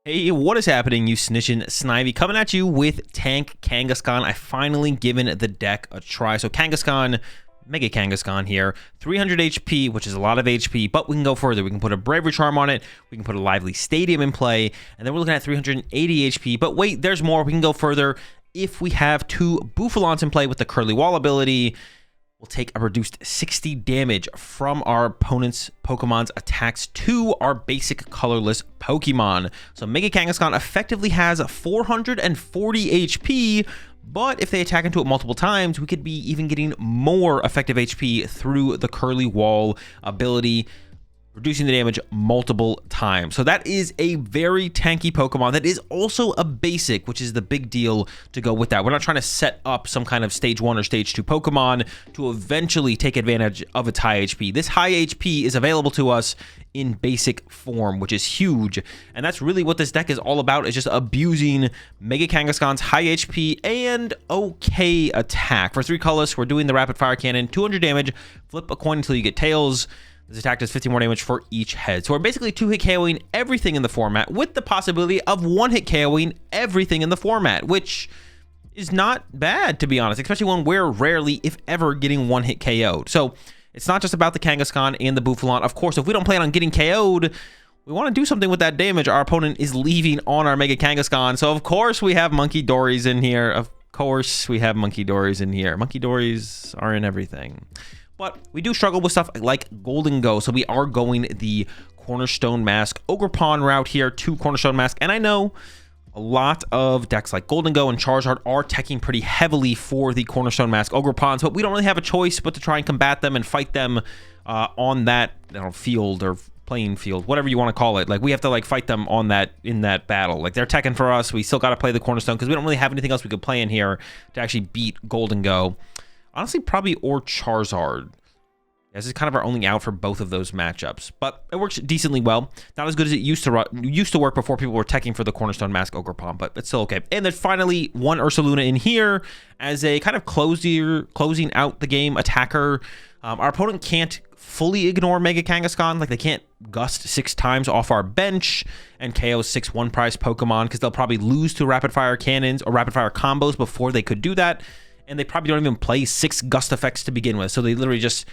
Hey, what is happening, you snitching snivy? Coming at you with Tank Kangaskhan. I finally given the deck a try. So Kangaskhan, Mega Kangaskhan here, 300 HP, which is a lot of HP, but we can go further. We can put a Bravery Charm on it, we can put a Lively Stadium in play, and then we're looking at 380 HP. But wait, there's more. We can go further. If we have two Bouffalants in play with the Curly Wall ability, we'll take a reduced 60 damage from our opponent's Pokemon's attacks to our basic colorless Pokemon. So Mega Kangaskhan effectively has 440 HP, but if they attack into it multiple times, we could be even getting more effective HP through the Curly Wall ability, reducing the damage multiple times. So that is a very tanky Pokemon that is also a basic, which is the big deal to go with that. We're not trying to set up some kind of stage 1 or stage 2 Pokemon to eventually take advantage of its high HP. This high HP is available to us in basic form, which is huge. And that's really what this deck is all about, is just abusing Mega Kangaskhan's high HP and okay attack. For 3 colors, we're doing the rapid fire cannon, 200 damage, flip a coin until you get tails. This attack does 50 more damage for each head. So we're basically 2-hit KOing everything in the format with the possibility of 1-hit KOing everything in the format, which is not bad, to be honest, especially when we're rarely, if ever, getting 1-hit KO'd. So it's not just about the Kangaskhan and the Bouffalant. Of course, if we don't plan on getting KO'd, we want to do something with that damage our opponent is leaving on our Mega Kangaskhan. So of course we have Munkidoris in here. Of course we have Munkidoris in here. Munkidoris are in everything. But we do struggle with stuff like Golden Go, so we are going the Cornerstone Mask Ogerpon route here, 2 Cornerstone Mask. And I know a lot of decks like Golden Go and Charizard are teching pretty heavily for the Cornerstone Mask Ogerpons, but we don't really have a choice but to try and combat them and fight them on that field or playing field, whatever you want to call it. Like, we have to like fight them on that, in that battle. Like, they're teching for us. We still got to play the Cornerstone because we don't really have anything else we could play in here to actually beat Golden Go. Honestly, probably or Charizard. This is kind of our only out for both of those matchups, but it works decently well. Not as good as it used to work before people were teching for the Cornerstone Mask Ogerpon, but it's still okay. And then finally, one Ursaluna in here as a kind of closing out the game attacker. Our opponent can't fully ignore Mega Kangaskhan. Like, they can't gust 6 times off our bench and KO 6 one-prize Pokemon because they'll probably lose to rapid fire cannons or rapid fire combos before they could do that. And they probably don't even play 6 gust effects to begin with, so they literally just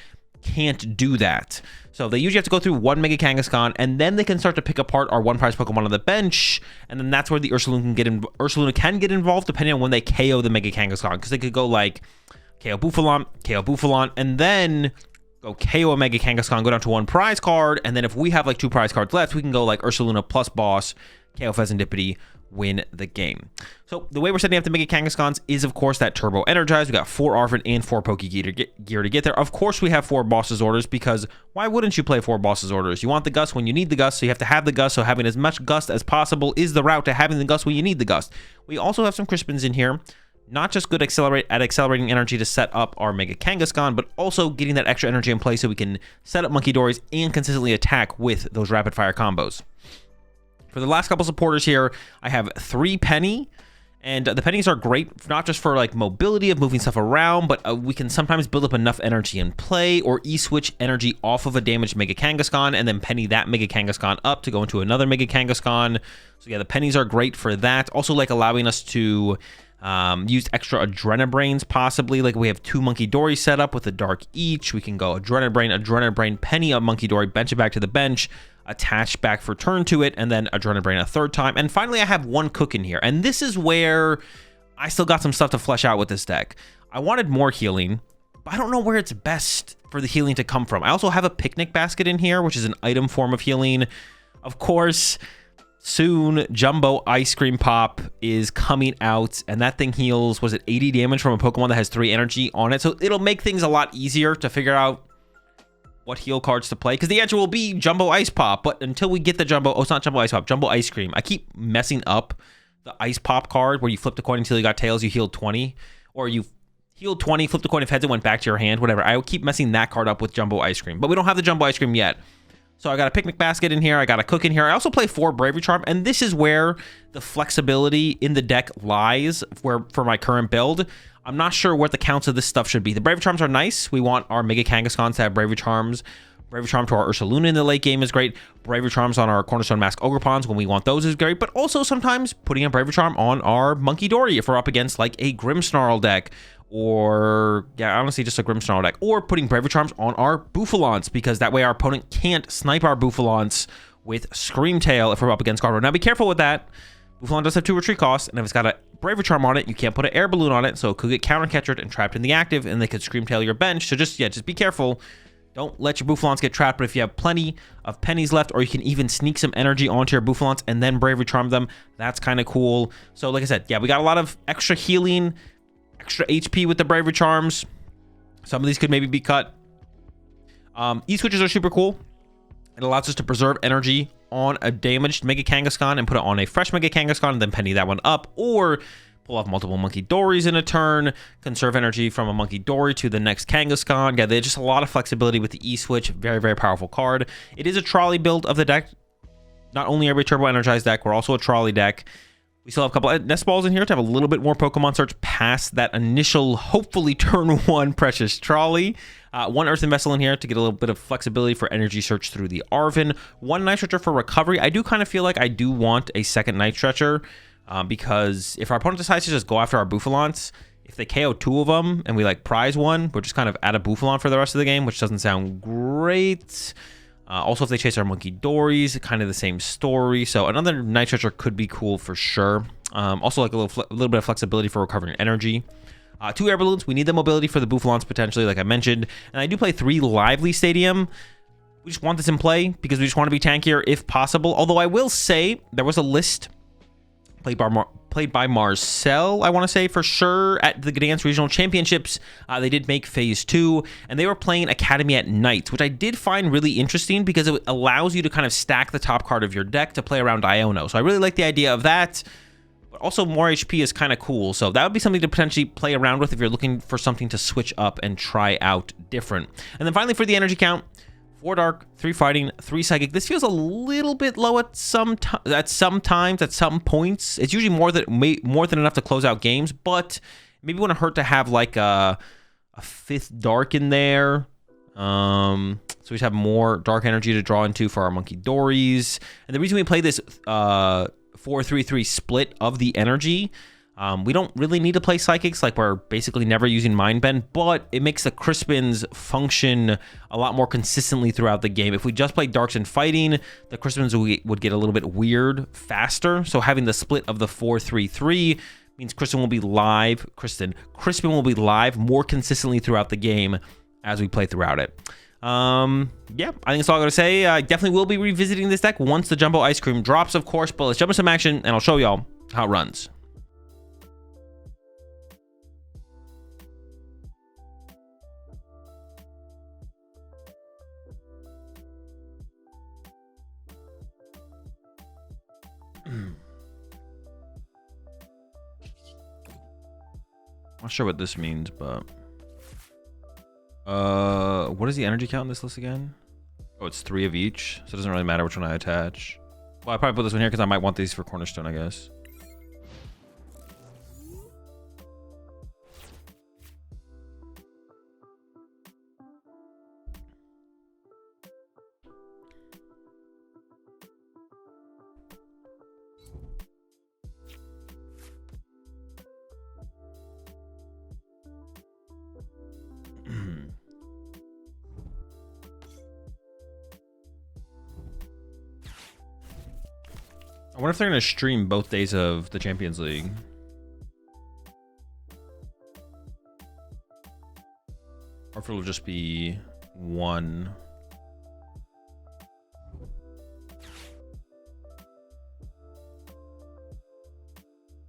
can't do that. So they usually have to go through 1 Mega Kangaskhan, and then they can start to pick apart our one-prize Pokemon on the bench, and then that's where the Ursaluna can get involved depending on when they KO the Mega Kangaskhan, because they could go like KO Bouffalant, and then go KO a Mega Kangaskhan, go down to 1 prize card, and then if we have like 2 prize cards left, we can go like Ursaluna plus boss, KO Pheasantipity, win the game. So the way we're setting up the Mega Kangaskhan's is, of course, that Turbo Energize. We got 4 Arven and 4 Pokégear to get there. Of course, we have 4 Boss's Orders, because why wouldn't you play 4 Boss's Orders? You want the Gust when you need the Gust, so you have to have the Gust, so having as much Gust as possible is the route to having the Gust when you need the Gust. We also have some Crispins in here. Not just good at accelerating energy to set up our Mega Kangaskhan, but also getting that extra energy in play so we can set up Munkidoris and consistently attack with those rapid fire combos. For the last couple supporters here, I have 3 Penny, and the Pennies are great, not just for like mobility of moving stuff around, but we can sometimes build up enough energy in play or E-switch energy off of a damaged Mega Kangaskhan and then Penny that Mega Kangaskhan up to go into another Mega Kangaskhan. So yeah, the Pennies are great for that. Also like allowing us to use extra Adrenabrains possibly. Like, we have 2 Munkidori set up with a Dark each. We can go Adrenabrain, Penny up Munkidori, bench it back to the bench, attach back for turn to it, and then Adrenabrain a 3rd time. And finally, I have 1 Cook in here. And this is where I still got some stuff to flesh out with this deck. I wanted more healing, but I don't know where it's best for the healing to come from. I also have a Picnic Basket in here, which is an item form of healing. Of course, soon Jumbo Ice Cream Pop is coming out, and that thing heals, was it 80 damage from a Pokemon that has 3 energy on it? So it'll make things a lot easier to figure out what heal cards to play, because the answer will be Jumbo Ice Pop. But until we get the Jumbo, oh, it's not Jumbo Ice Pop, Jumbo Ice Cream. I keep messing up the Ice Pop card where you flip the coin until you got tails, you healed 20, or you healed 20, flipped the coin, if heads it went back to your hand, whatever. I keep messing that card up with Jumbo Ice Cream, but we don't have the Jumbo Ice Cream yet. So I got a Picnic Basket in here, I got a Cook in here. I also play 4 Bravery Charm, and this is where the flexibility in the deck lies for my current build. I'm not sure what the counts of this stuff should be. The Bravery Charms are nice. We want our Mega Kangaskhan to have Bravery Charms. Bravery Charm to our Ursaluna in the late game is great. Bravery Charms on our Cornerstone Mask Ogerpons when we want those is great. But also sometimes putting a Bravery Charm on our Munkidori if we're up against like a Grimmsnarl deck. Or, yeah, honestly, just a Grimmsnarl deck. Or putting Bravery Charms on our Bouffalants, because that way our opponent can't snipe our Bouffalants with Screamtail if we're up against Gardevoir. Now, be careful with that. Bouffalant does have 2 retreat costs, and if it's got a Bravery Charm on it, you can't put an Air Balloon on it, so it could get counter-catchered and trapped in the active, and they could Screamtail your bench. So just be careful. Don't let your Bouffalants get trapped, but if you have plenty of pennies left, or you can even sneak some energy onto your Bouffalants and then Bravery Charm them, that's kind of cool. So like I said, yeah, we got a lot of extra healing, extra HP with the Bravery Charms. Some of these could maybe be cut. E-switches are super cool. It allows us to preserve energy on a damaged Mega Kangaskhan and put it on a fresh Mega Kangaskhan and then penny that one up, or pull off multiple Munkidoris in a turn, conserve energy from a Munkidori to the next Kangaskhan. Yeah, there's just a lot of flexibility with the E-switch. Very, very powerful card. It is a trolley build of the deck. Not only are we a Turbo Energized deck, we're also a trolley deck. We still have a couple of Nest Balls in here to have a little bit more Pokemon search past that initial, hopefully turn 1 Precious Trolley. 1 Earthen Vessel in here to get a little bit of flexibility for energy search through the Arven. 1 Night Stretcher for recovery. I do kind of feel like I do want a second Night Stretcher because if our opponent decides to just go after our Bouffalants, if they KO 2 of them and we like prize 1, we're just kind of at a Bouffalant for the rest of the game, which doesn't sound great. Also, if they chase our Munkidoris, kind of the same story. So another Night Stretcher could be cool for sure. Also, like a little bit of flexibility for recovering energy. 2 Air Balloons. We need the mobility for the Bouffalants potentially, like I mentioned. And I do play 3 Lively Stadium. We just want this in play because we just want to be tankier if possible. Although I will say there was a list played by Marcel, I want to say for sure, at the Gdansk Regional Championships. They did make Phase 2, and they were playing Academy at Night, which I did find really interesting because it allows you to kind of stack the top card of your deck to play around Iono. So I really like the idea of that. But also more HP is kind of cool. So that would be something to potentially play around with if you're looking for something to switch up and try out different. And then finally for the energy count, 4 Dark, 3 Fighting, 3 Psychic. This feels a little bit low at some points. It's usually more than enough to close out games, but maybe wouldn't hurt to have like a 5th Dark in there. So we just have more Dark energy to draw into for our Munkidoris. And the reason we play this 4-3-3 split of the energy, we don't really need to play Psychics, like we're basically never using Mind Bend, but it makes the Crispins function a lot more consistently throughout the game. If we just play Darks and Fighting, the Crispins would get a little bit weird faster. So having the split of the 4-3-3 means Crispin will be live more consistently throughout the game as we play throughout it. Yeah, I think that's all I gotta say. I definitely will be revisiting this deck once the Jumbo Ice Cream drops, of course, but let's jump into some action and I'll show y'all how it runs. Not sure what this means, but what is the energy count in this list again? Oh, it's 3 of each, so it doesn't really matter which one I attach. Well, I probably put this one here because I might want these for Cornerstone, I guess. I wonder if they're going to stream both days of the Champions League. Or if it'll just be one.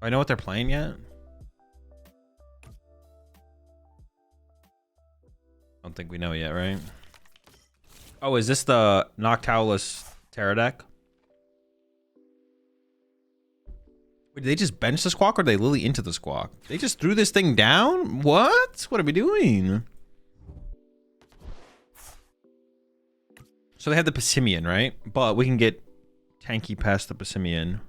I know what they're playing yet? I don't think we know yet, right? Oh, is this the Noctowl Terra deck? Wait, did they just bench the Squawk or did they lily into the Squawk? They just threw this thing down? What? What are we doing? So they have the Passimian, right? But we can get tanky past the Passimian.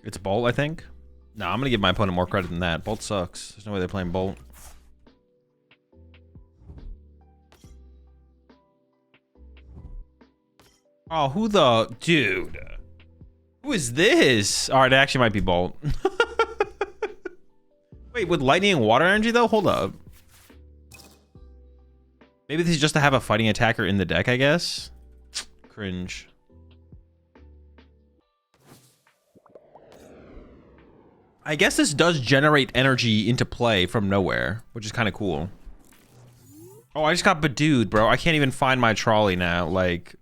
It's Bolt, I think. No, I'm gonna give my opponent more credit than that. Bolt sucks. There's no way they're playing Bolt. Oh, who the dude? Who is this? All right, it actually might be Bolt. Wait, with lightning and water energy though? Hold up. Maybe this is just to have a fighting attacker in the deck, I guess. Cringe. I guess this does generate energy into play from nowhere, which is kind of cool. Oh, I just got Badooed, bro. I can't even find my trolley now. Like,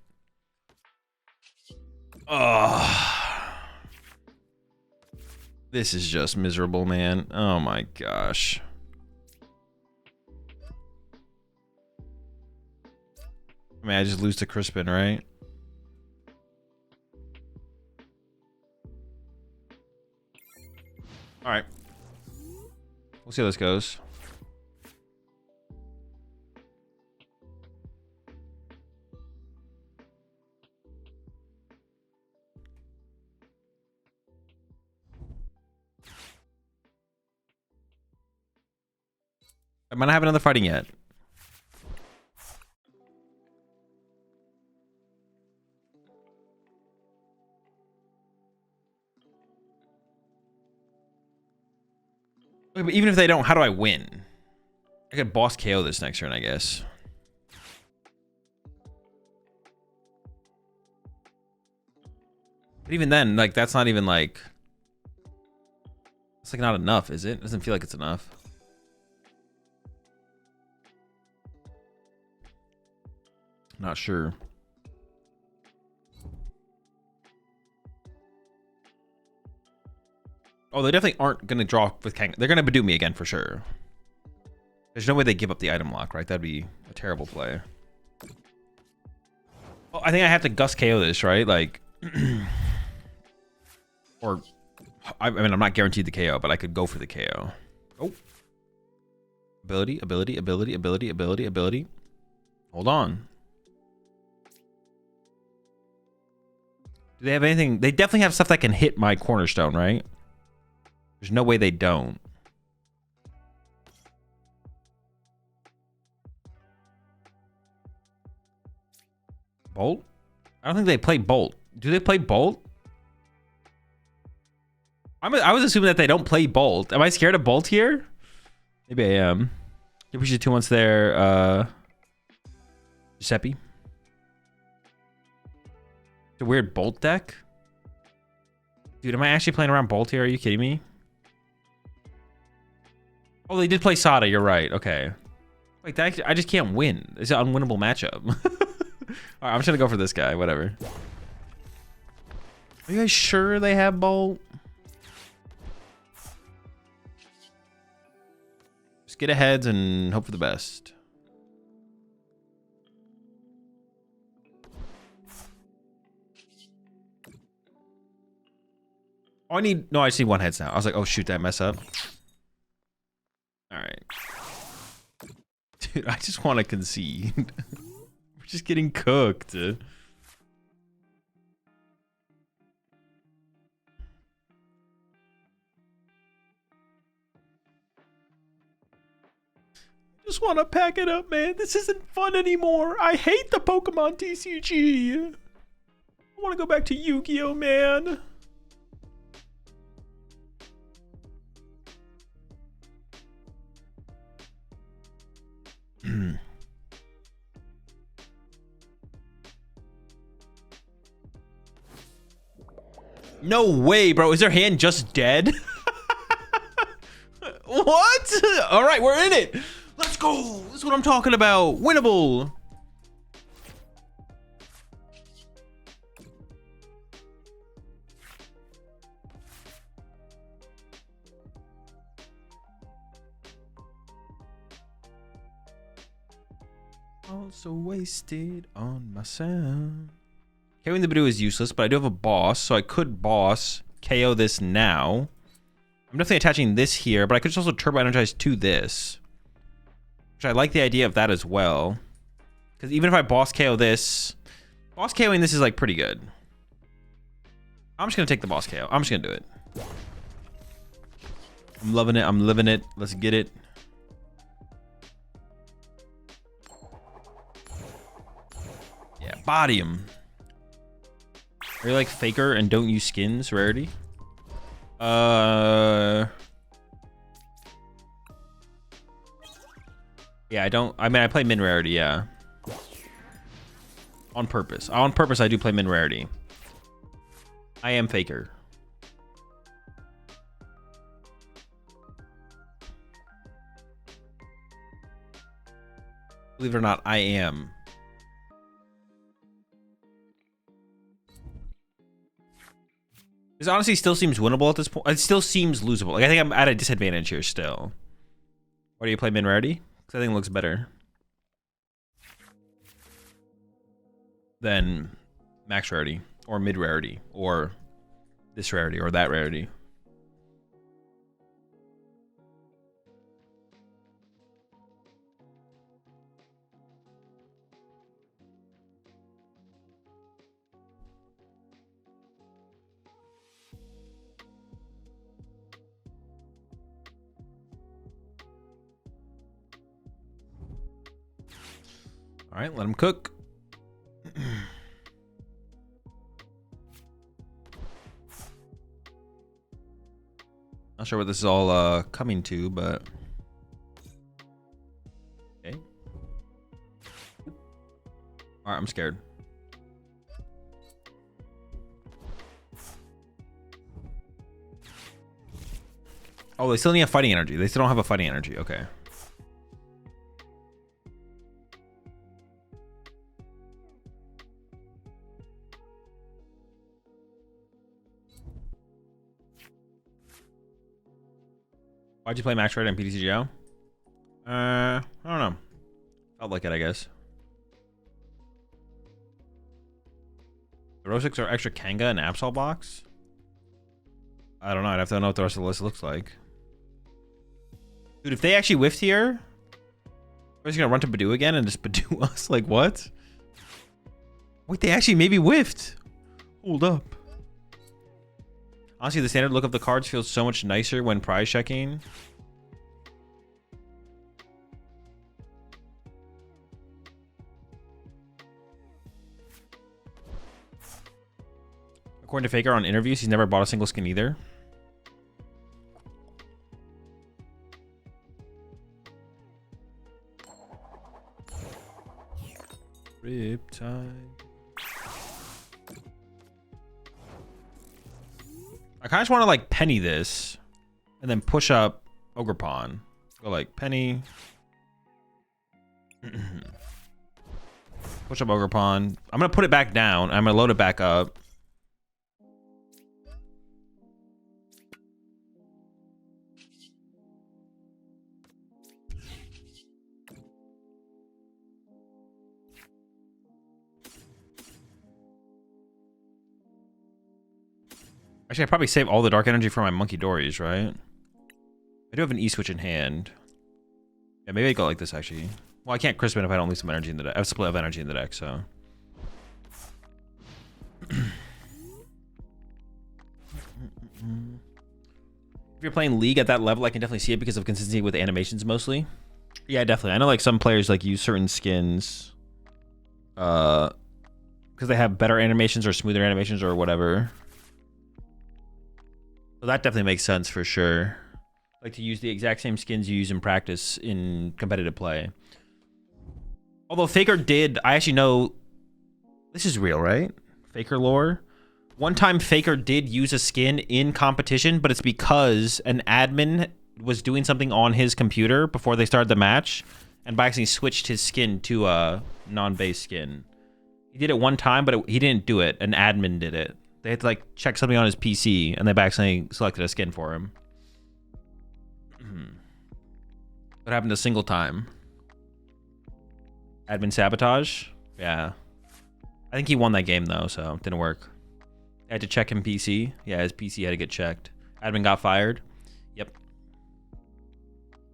this is just miserable, man. Oh my gosh. I mean, I just lose to Crispin, right? All right. We'll see how this goes. I might not have another fighting yet. But even if they don't, how do I win? I could boss KO this next turn, I guess. But even then, like, that's not even like... It's like not enough, is it? It doesn't feel like it's enough. Not sure. Oh, they definitely aren't going to draw with Kang. They're going to Badoo me again for sure. There's no way they give up the item lock, right? That'd be a terrible play. Well, I think I have to Gust KO this, right? Like, or, I mean, I'm not guaranteed the KO, but I could go for the KO. Oh. Ability, ability, ability, ability, ability, ability. Hold on. Do they have anything? They definitely have stuff that can hit my Cornerstone, right? There's no way they don't. Bolt? I don't think they play Bolt. Do they play Bolt? I was assuming that they don't play Bolt. Am I scared of Bolt here? Maybe I am. Give me 2 months there. Giuseppe. It's a weird Bolt deck. Dude, am I actually playing around Bolt here? Are you kidding me? Oh, they did play Sada. You're right. Okay. Like, I just can't win. It's an unwinnable matchup. All right, I'm just going to go for this guy. Whatever. Are you guys sure they have Bolt? Just get ahead and hope for the best. Oh, I just need 1 heads now. I was like, oh shoot, did I mess up? All right. Dude, I just want to concede. We're just getting cooked. Just want to pack it up, man. This isn't fun anymore. I hate the Pokemon TCG. I want to go back to Yu-Gi-Oh, man. No way, bro. Is their hand just dead? What? All right, we're in it. Let's go. This is what I'm talking about. Winnable. Also wasted on my sound. KOing the Badoo is useless, but I do have a boss, so I could boss KO this now. I'm definitely attaching this here, but I could just also turbo energize to this. Which I like the idea of that as well. Because even if I boss KO this, boss KOing this is like pretty good. I'm just going to take the boss KO. I'm just going to do it. I'm loving it. I'm living it. Let's get it. Yeah, body him. Are you like Faker and don't use skins rarity? Yeah, I don't. I mean, I play min rarity. Yeah, on purpose. On purpose, I do play min rarity. I am Faker. Believe it or not, I am. This honestly still seems winnable at this point. It still seems losable. Like, I think I'm at a disadvantage here still. Why do you play min rarity? Because I think it looks better than max rarity or mid rarity or this rarity or that rarity. All right, let him cook. Not sure what this is all coming to, but okay. All right, I'm scared. Oh, they still need a fighting energy. They still don't have a fighting energy. Okay. Why'd you play max rarity on PTCGO? I don't know. Felt like it, I guess. The Rosix are extra Kanga and Absol box? I don't know. I'd have to know what the rest of the list looks like. Dude, if they actually whiffed here, we're just gonna run to Badoo again and just Badoo us? Like, what? Wait, they actually maybe whiffed. Hold up. Honestly, the standard look of the cards feels so much nicer when prize checking. According to Faker on interviews, he's never bought a single skin either. Riptide. I kind of just want to like Penny this and then push up Ogerpon. Go like Penny. Push up Ogerpon. I'm going to put it back down. I'm going to load it back up. Actually, I'd probably save all the dark energy for my Munkidori, right? I do have an E-switch in hand. Yeah, maybe I go like this, actually. Well, I can't Crispin if I don't lose some energy in the deck. I have split of energy in the deck, so. If you're playing League at that level, I can definitely see it because of consistency with animations mostly. Yeah, definitely. I know like some players like use certain skins because they have better animations or smoother animations or whatever. So that definitely makes sense for sure. Like to use the exact same skins you use in practice in competitive play. Although Faker did, I actually know, this is real, right? Faker lore. One time Faker did use a skin in competition, but it's because an admin was doing something on his computer before they started the match, and by accident switched his skin to a non-base skin. He did it one time, but he didn't do it. An admin did it. They had to like check something on his PC, and they by accident selected a skin for him. What happened a single time? Admin sabotage? Yeah. I think he won that game though, so it didn't work. I had to check him PC. Yeah, his PC had to get checked. Admin got fired. Yep.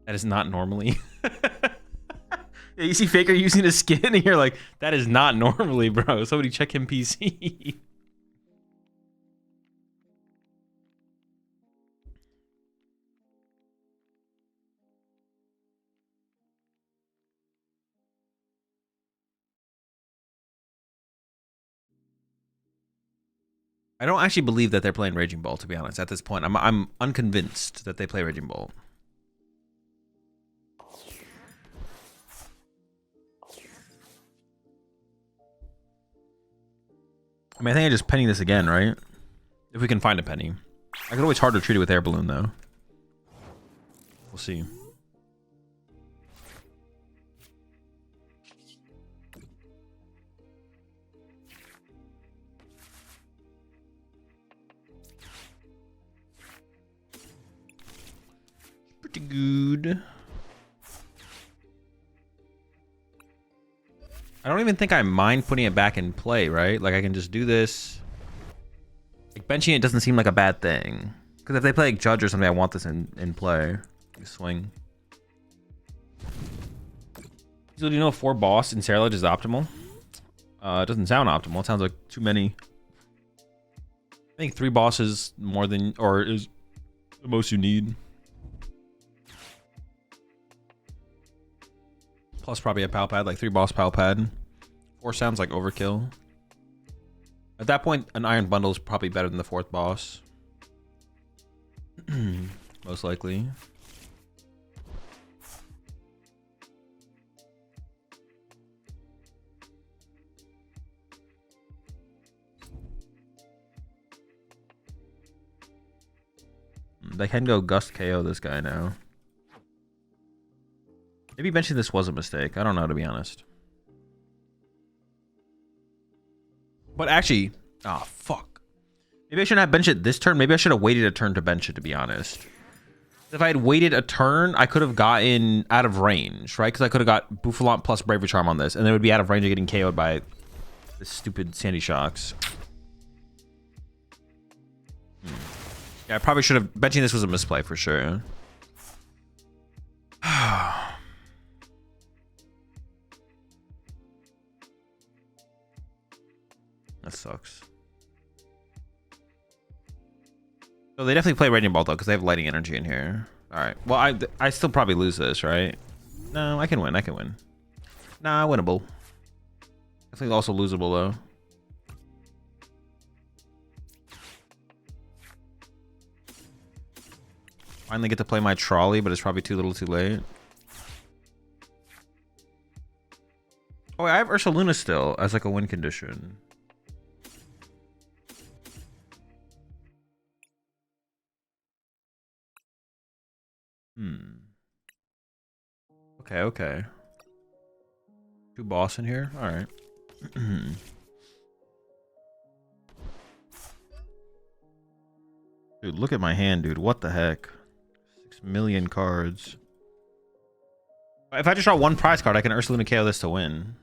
That is not normally. Yeah, you see Faker using a skin, and you're like, that is not normally, bro. Somebody check him PC. I don't actually believe that they're playing Raging Ball, to be honest. At this point, I'm unconvinced that they play Raging Ball. I mean, I think I just penny this again, right? If we can find a penny. I could always hard retreat it with Air Balloon, though. We'll see. Pretty good. I don't even think I mind putting it back in play, right? Like, I can just do this. Like, benching it doesn't seem like a bad thing. Because if they play like Judge or something, I want this in play. Swing. So do you know if 4 boss in Serralage is optimal? It doesn't sound optimal. It sounds like too many. I think 3 bosses more than, or is the most you need. Plus probably a PAL pad, like 3 boss PAL pad. 4 sounds like overkill. At that point, an iron bundle is probably better than the 4th boss. Most likely. They can go Gust KO this guy now. Maybe benching this was a mistake. I don't know, to be honest. But actually, oh fuck. Maybe I shouldn't have benched it this turn. Maybe I should have waited a turn to bench it, to be honest. If I had waited a turn, I could have gotten out of range, right? Because I could have got Bouffalant plus Bravery Charm on this, and then it would be out of range of getting KO'd by the stupid Sandy Shocks. Yeah, I probably should have... Benching this was a misplay for sure. That sucks. So they definitely play Raging Ball, though, because they have Lighting Energy in here. Alright. Well, I still probably lose this, right? No, I can win. I can win. Nah, winnable. Definitely also losable, though. Finally get to play my trolley, but it's probably too little too late. Oh, wait, I have Ursaluna still as like a win condition. Okay, okay. 2 boss in here? Alright. Dude, look at my hand, dude. What the heck? 6 million cards. If I just draw 1 prize card, I can Ursaluna KO this to win.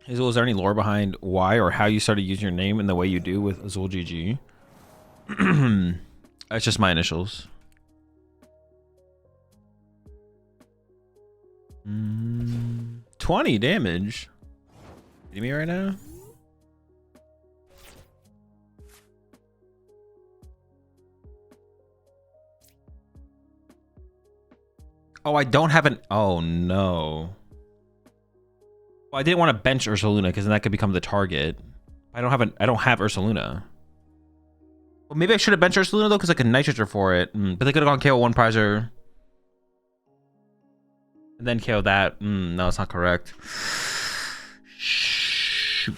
Azul, is there any lore behind why or how you started using your name in the way you do with AzulGG? That's just my initials. 20 damage. You me right now? Oh, I don't have an... Oh, no. Well, I didn't want to bench Ursaluna because then that could become the target. I don't have Ursaluna. Well, maybe I should have benched Ursaluna though, because I could Night Stretcher for it. But they could have gone KO 1 prizer. And then KO that. No, it's not correct. Shoot.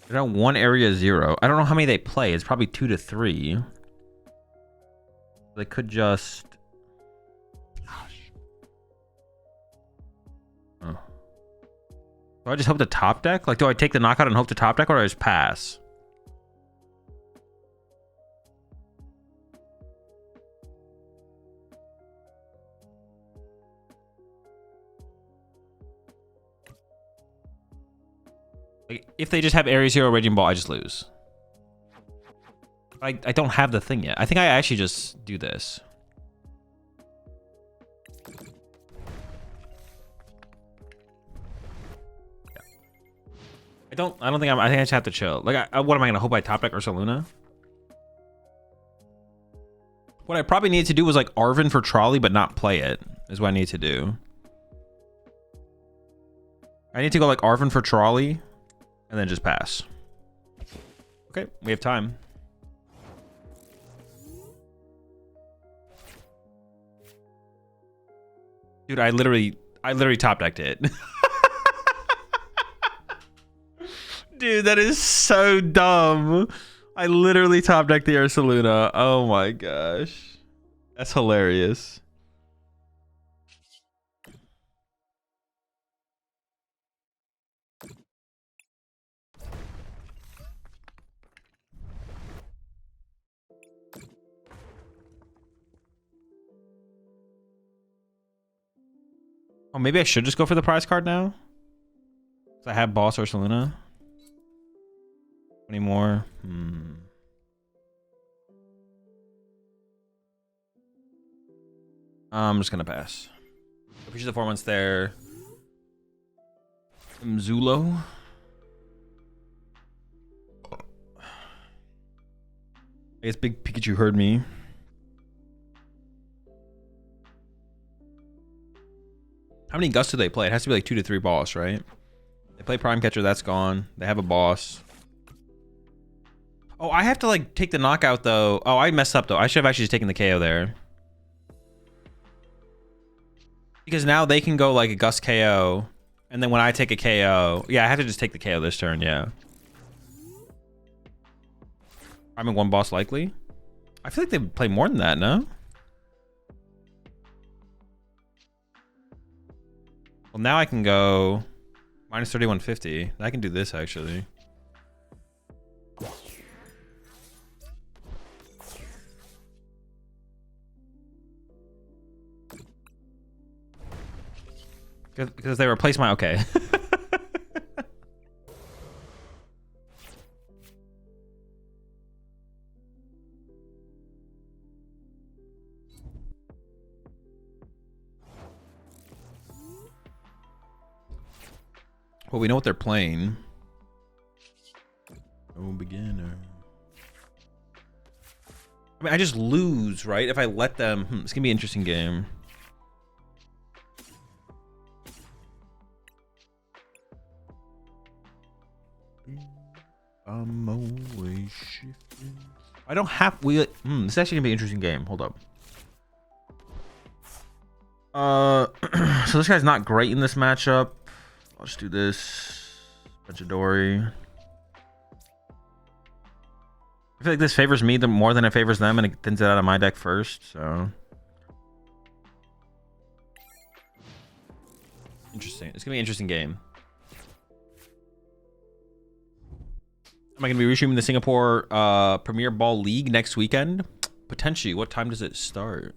They're on 1 area 0. I don't know how many they play. It's probably 2 to 3. They could just... Gosh. Oh. Do I just hope to top deck? Like, do I take the knockout and hope to top deck, or do I just pass? Like, if they just have Area Zero Raging Ball, I just lose. I don't have the thing yet. I think I actually just do this. Yeah. I think I just have to chill. Like, what am I gonna hope I top deck Ursaluna? What I probably need to do was like Arven for Trolley, but not play it, is what I need to do. I need to go like Arven for Trolley, and then just pass. Okay, we have time. Dude, I literally top decked it. Dude, that is so dumb. I literally top decked the Ursaluna. Oh my gosh. That's hilarious. Oh, maybe I should just go for the prize card now? Because I have Boss Ursaluna. 20 more. I'm just going to pass. Appreciate the 4 months there. Zulo. I guess Big Pikachu heard me. How many Gusts do they play? It has to be like 2 to 3 boss, right? They play Prime Catcher, that's gone. They have a boss. Oh, I have to like take the knockout though. Oh, I messed up though. I should have actually just taken the KO there. Because now they can go like a Gust KO. And then when I take a KO, yeah, I have to just take the KO this turn, yeah. I'm in 1 boss likely. I feel like they would play more than that, no? Well, now I can go minus 3150. I can do this actually. Because they replaced my okay. Well, we know what they're playing. Oh, beginner. I mean, I just lose, right? If I let them... it's going to be an interesting game. I'm always shifting. I don't have... this is actually going to be an interesting game. Hold up. So this guy's not great in this matchup. I'll just do this. Bunch of Dory. I feel like this favors me more than it favors them, and it thins it out of my deck first, so. Interesting. It's gonna be an interesting game. Am I gonna be restreaming the Singapore Premier Ball League next weekend? Potentially. What time does it start?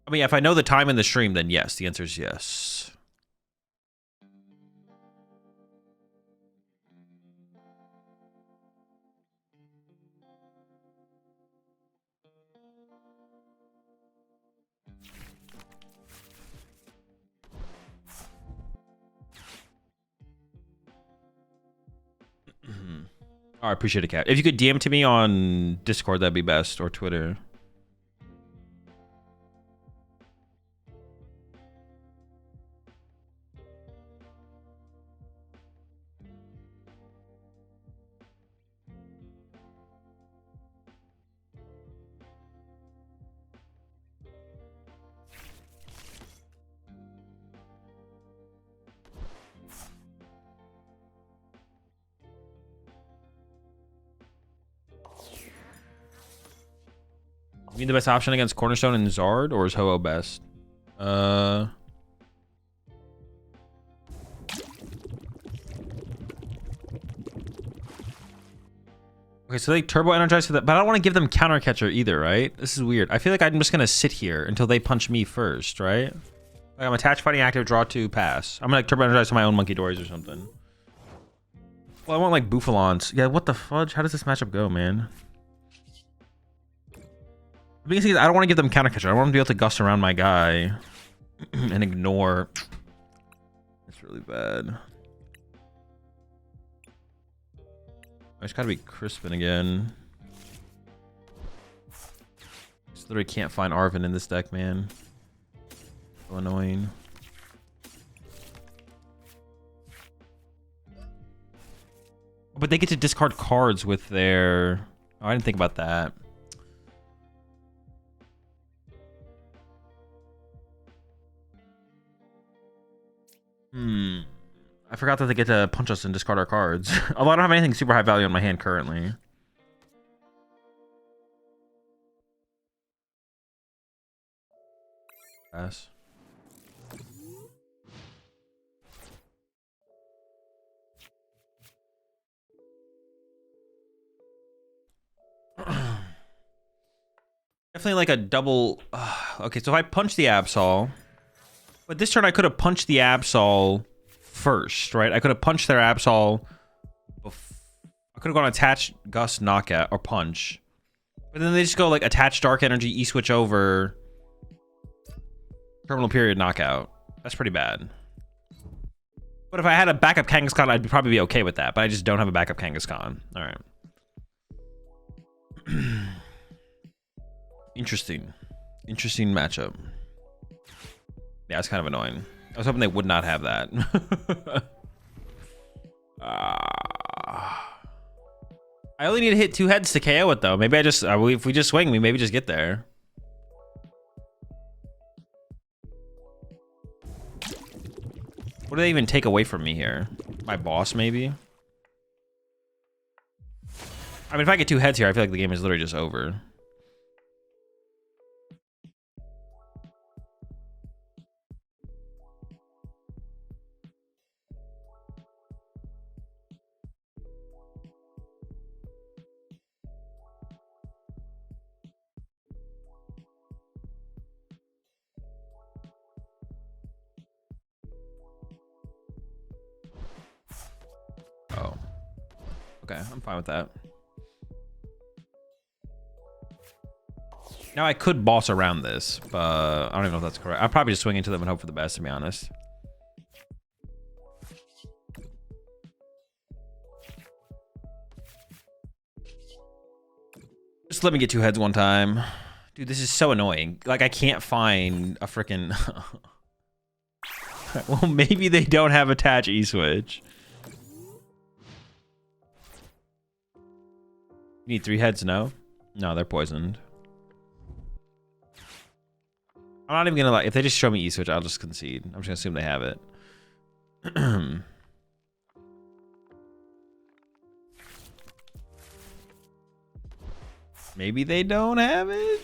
I mean, if I know the time in the stream, then yes. The answer is yes. Oh, I appreciate it, Cat. If you could DM to me on Discord, that'd be best, or Twitter. You mean the best option against Cornerstone and Zard, or is Ho-Oh best? Okay, so they turbo energize for that, but I don't want to give them counter catcher either, right? This is weird. I feel like I'm just gonna sit here until they punch me first, right? I'm attached, fighting active, draw 2, pass. I'm gonna like turbo energize to my own Munkidoris or something. Well, I want like Bouffalants. Yeah, what the fudge? How does this matchup go, man? The biggest thing is I don't want to give them counter catcher. I want them to be able to gust around my guy and ignore. It's really bad. I just gotta be Crispin again. Just literally can't find Arven in this deck, man. So annoying. But they get to discard cards with their... Oh, I didn't think about that. I forgot that they get to punch us and discard our cards. Although I don't have anything super high value in my hand currently. Pass. Definitely like a double... okay, so if I punch the Absol... But this turn I could have punched the Absol first, right? I could have punched their Absol. I could have gone attach, gust, knockout, or punch. But then they just go like attach dark energy, E-switch over, terminal period, knockout. That's pretty bad. But if I had a backup Kangaskhan, I'd probably be okay with that. But I just don't have a backup Kangaskhan. All right. Interesting. Interesting matchup. Yeah, it's kind of annoying. I was hoping they would not have that. I only need to hit 2 heads to KO it, though. Maybe I just... if we just swing, we maybe just get there. What do they even take away from me here? My boss, maybe? I mean, if I get 2 heads here, I feel like the game is literally just over. Oh. Okay, I'm fine with that. Now I could boss around this, but I don't even know if that's correct. I'll probably just swing into them and hope for the best, to be honest. Just let me get 2 heads one time. Dude, this is so annoying. Like, I can't find a freaking... Well, maybe they don't have attach E-switch. You need 3 heads, no? No, they're poisoned. I'm not even gonna like, if they just show me E-switch, I'll just concede. I'm just gonna assume they have it. Maybe they don't have it?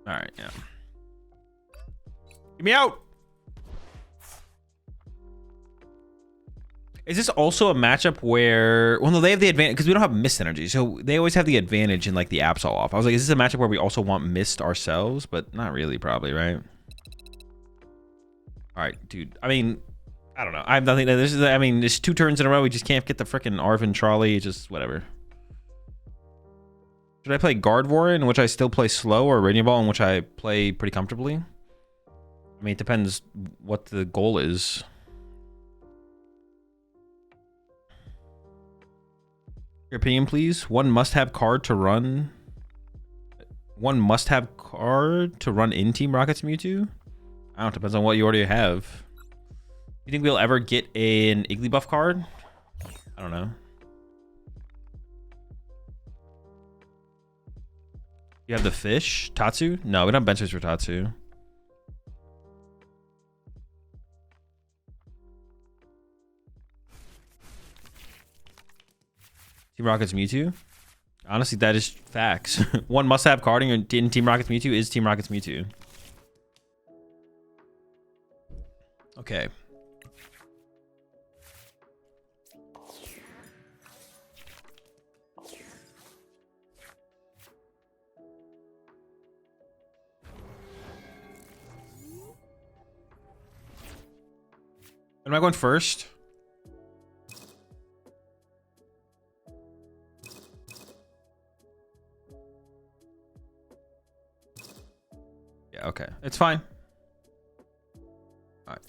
All right, yeah. Get me out. Is this also a matchup where... Well, no, they have the advantage because we don't have mist energy. So they always have the advantage in like the Absol off. I was like, is this a matchup where we also want mist ourselves? But not really, probably, right? All right, dude. I mean, I don't know. I have nothing. This is, I mean, there's 2 turns in a row. We just can't get the freaking Arven trolley. Just whatever. Should I play Gardevoir, in which I still play slow, or Radiant Ball, in which I play pretty comfortably? I mean, it depends what the goal is. Your opinion, please. One must-have card to run. One must-have card to run in Team Rocket's Mewtwo? I don't know. Depends on what you already have. You think we'll ever get an Igglybuff card? I don't know. You have the fish? Tatsu? No, we don't have bench space for Tatsu. Team Rocket's Mewtwo? Honestly, that is facts. One must-have carding in Team Rocket's Mewtwo is Team Rocket's Mewtwo. Okay. Am I going first? Yeah, okay. It's fine. All right.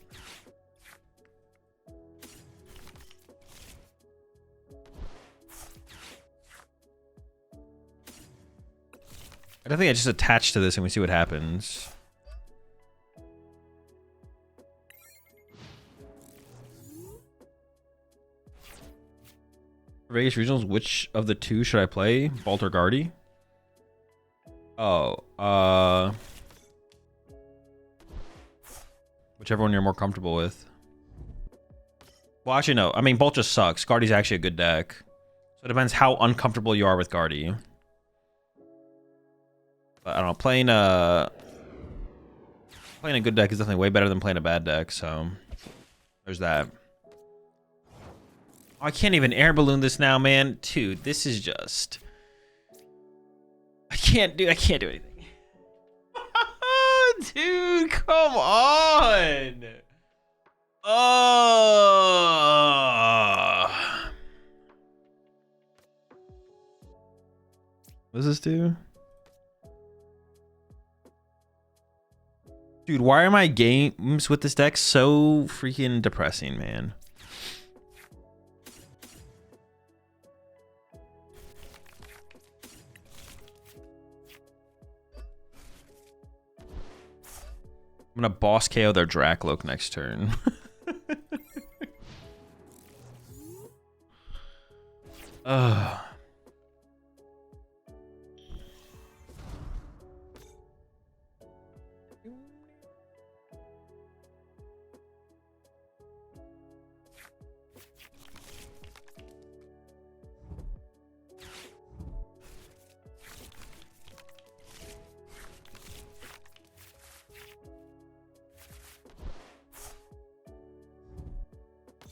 I don't think I just attach to this and we see what happens. Vegas Regionals, which of the two should I play? Bolt or Guardy? Oh, whichever one you're more comfortable with. Well, actually, no. I mean, Bolt just sucks. Guardy's actually a good deck. So it depends how uncomfortable you are with Guardy. But I don't know. Playing a good deck is definitely way better than playing a bad deck. So there's that. Oh, I can't even air balloon this now, man. Dude, this is just... I can't do anything. Dude, come on. What does this do? Dude, why are my games with this deck so freaking depressing, man? I'm gonna boss KO their Dracloak next turn. Ugh.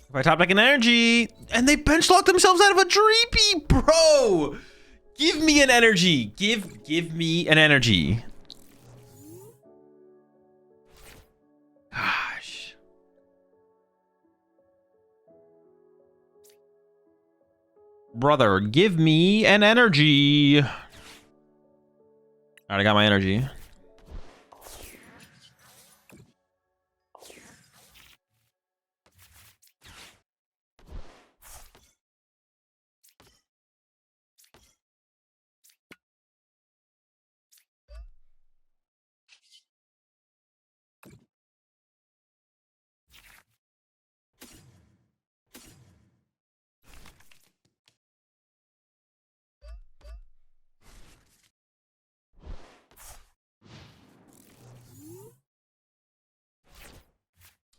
If I top deck an energy, and they bench lock themselves out of a Dreepy, bro. Give me an energy. Give me an energy. Gosh. Brother, give me an energy. All right, I got my energy.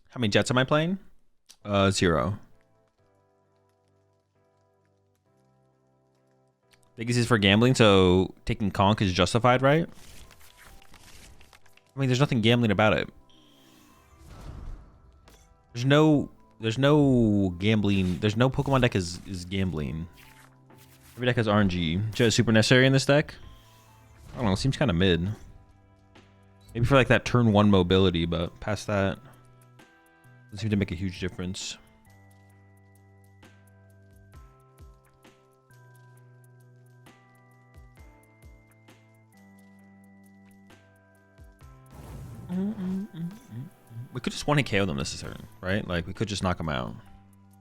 How many jets am I playing? 0. Vegas is for gambling, so taking conk is justified, right? I mean, there's nothing gambling about it. There's no gambling. There's no Pokemon deck is gambling. Every deck has RNG. Just super necessary in this deck? I don't know. It seems kind of mid. Maybe for like that turn 1 mobility, but past that, doesn't seem to make a huge difference. We could just 1-hit KO them this turn, right? Like, we could just knock them out.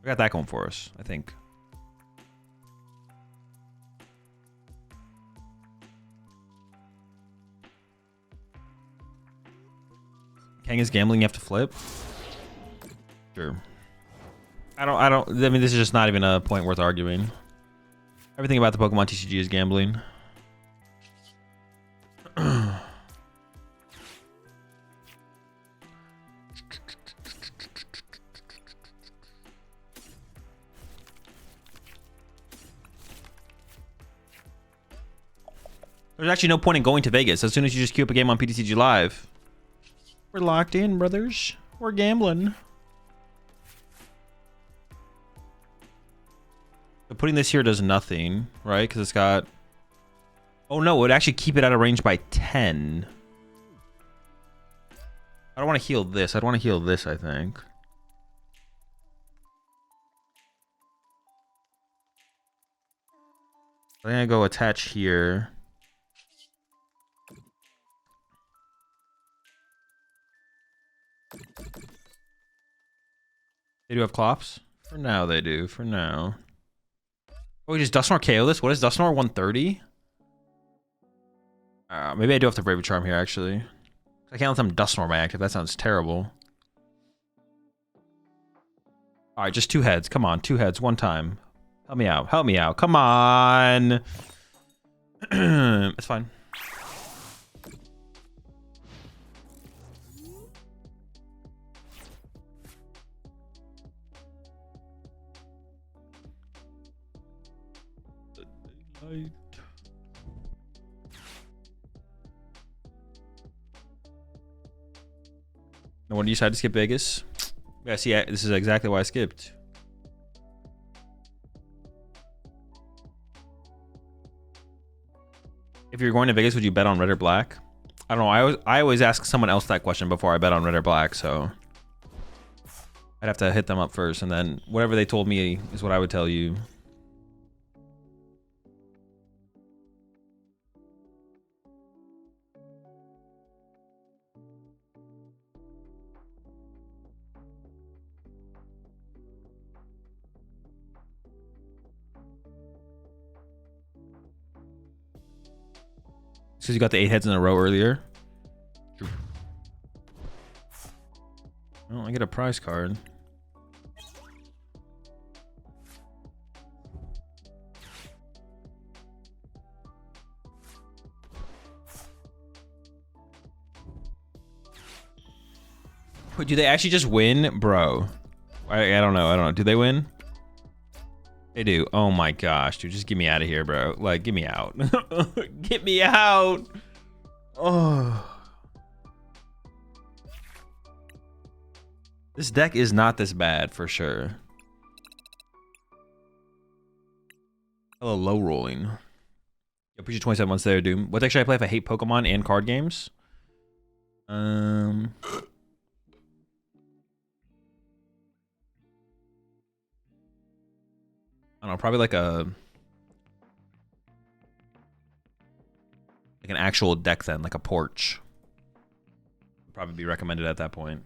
We got that going for us, I think. Kang is gambling, you have to flip? Sure. I mean, this is just not even a point worth arguing. Everything about the Pokemon TCG is gambling. There's actually no point in going to Vegas. As soon as you just queue up a game on PTCG Live, we're locked in, brothers. We're gambling. So putting this here does nothing, right? Because it's got... Oh no, it would actually keep it out of range by 10. I don't want to heal this. I'd want to heal this, I think. I'm gonna go attach here. They do have Clops? For now, they do. For now. Oh, we just Dusknoir KO this? What is Dusknoir? 130? Maybe I do have to Bravery Charm here, actually. I can't let them Dusknoir my active. That sounds terrible. Alright, just 2 heads. Come on, 2 heads, 1 time. Help me out. Help me out. Come on. It's fine. No wonder you decided to skip Vegas. Yeah, see, this is exactly why I skipped. If you're going to Vegas, would you bet on red or black? I don't know. I always ask someone else that question before I bet on red or black, so I'd have to hit them up first, and then whatever they told me is what I would tell you. Because you got the 8 heads in a row earlier. True. Well, I get a prize card. Wait, do they actually just win? Bro. I don't know. I don't know. Do they win? They do. Oh my gosh, dude. Just get me out of here, bro. Like, get me out. Get me out. Oh. This deck is not this bad, for sure. Hello, low rolling. Appreciate 27 months there, dude. What deck should I play if I hate Pokemon and card games? I don't know, probably like an actual deck then, like a porch. Would probably be recommended at that point.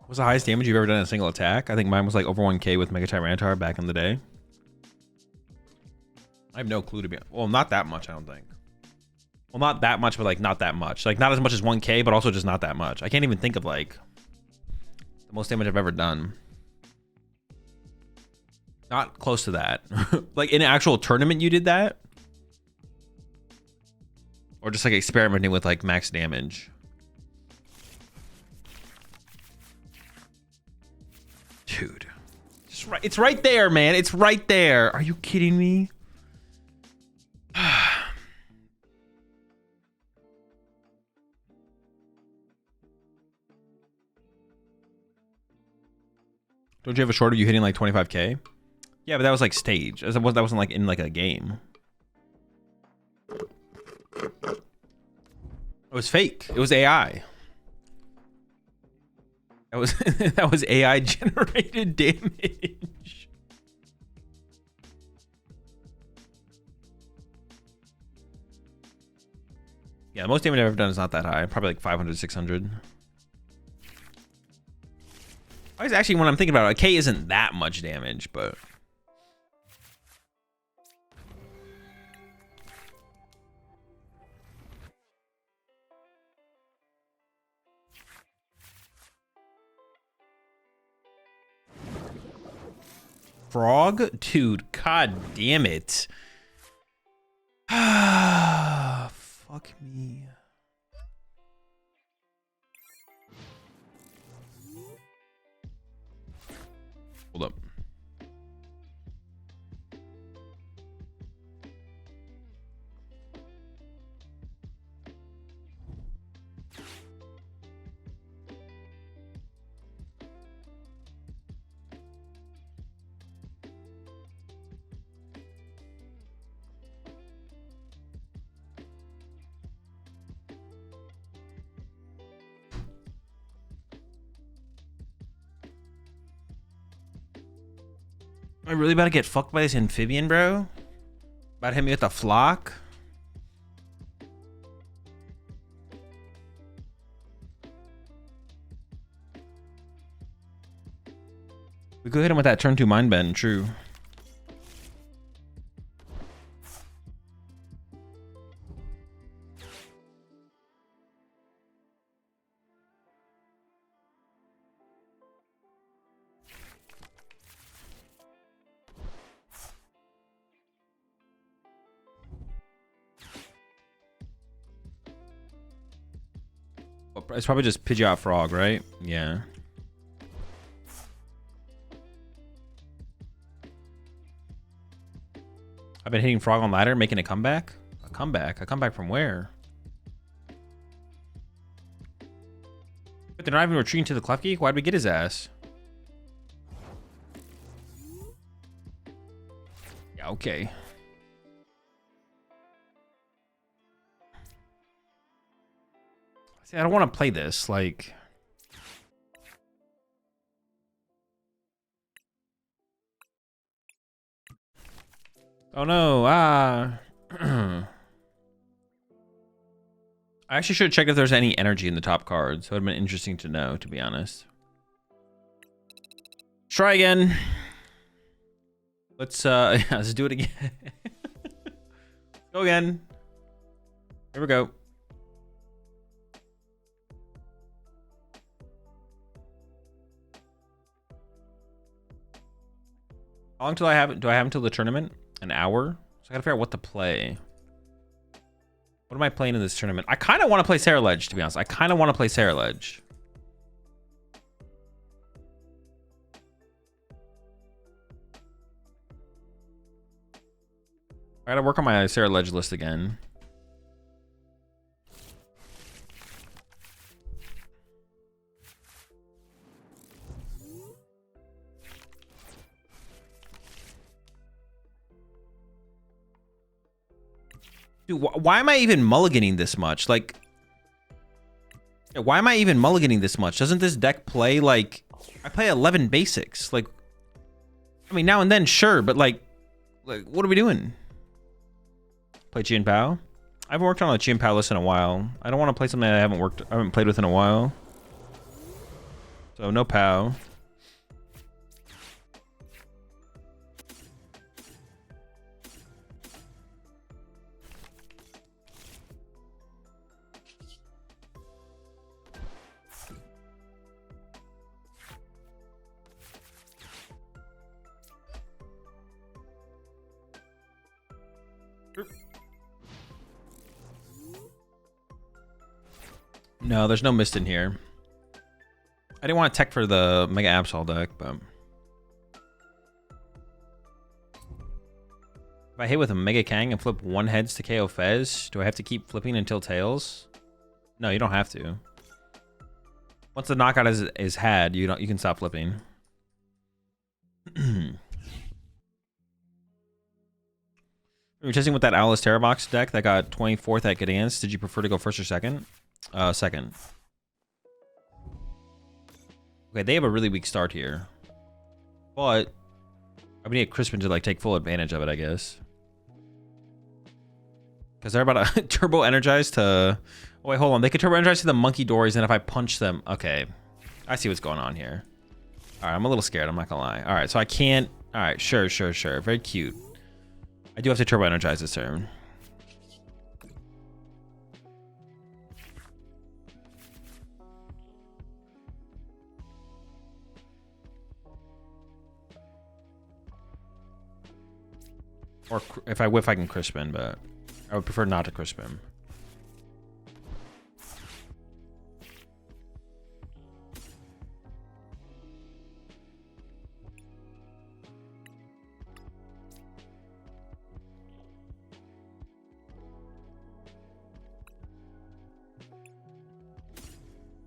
What's the highest damage you've ever done in a single attack? I think mine was like over 1k with Mega Tyranitar back in the day. I have no clue to be... Well, not that much, I don't think. Well, not that much, but like not that much. Like not as much as 1k, but also just not that much. I can't even think of like... the most damage I've ever done. Not close to that. Like in an actual tournament you did that? Or just like experimenting with like max damage? Dude. It's right there, man. It's right there. Are you kidding me? Don't you have a short of you hitting like 25k? Yeah, but that was like stage. That wasn't like in like a game. It was fake. It was AI. That was that was AI generated damage. Yeah, the most damage I've ever done is not that high. Probably like 500, 600. Actually, when I'm thinking about it, a K isn't that much damage, but... Frog? Dude, god damn it. Fuck me. Hold up. Am I really about to get fucked by this amphibian, bro? About to hit me with a flock? We could hit him with that turn 2 mind bend, true. It's probably just Pidgeot Frog, right? Yeah. I've been hitting Frog on ladder, making a comeback? A comeback? A comeback from where? But they're not even retreating to the Klefki? Why'd we get his ass? Yeah, okay. See, I don't want to play this, like... Oh no, I actually should check if there's any energy in the top cards. It would have been interesting to know, to be honest. Try again. Let's yeah, let's do it again. Go again. Here we go. How long till I have it? Do I have until the tournament? An hour? So I gotta figure out what to play. What am I playing in this tournament? I kind of want to play Sarah Ledge, to be honest. I kind of want to play Sarah Ledge. I gotta work on my Sarah Ledge list again. Dude, why am I even mulliganing this much? Like, why am I even mulliganing this much? Doesn't this deck play, like... I play 11 basics. Like, I mean, now and then, sure, but, like what are we doing? Play Chien Pao? I haven't worked on a Chien Pao list in a while. I don't want to play something I haven't played with in a while. So, no Pao. No, there's no mist in here. I didn't want to tech for the Mega Absol deck, but... If I hit with a Mega Kang and flip one heads to KO Fez, do I have to keep flipping until tails? No, you don't have to. Once the knockout is had, you can stop flipping. You're testing with that Alice Terra Box deck that got 24th at Gdansk. Did you prefer to go first or second? Second. Okay, they have a really weak start here. But I would need Crispin to like take full advantage of it, I guess. Because they're about to turbo energize to... Oh, wait, hold on. They could turbo energize to the Munkidori, and if I punch them... Okay. I see what's going on here. Alright, I'm a little scared. I'm not gonna lie. Alright, so I can't... Alright, sure. Very cute. I do have to turbo energize this turn. Or if I whiff, I can Crispin, but I would prefer not to Crispin.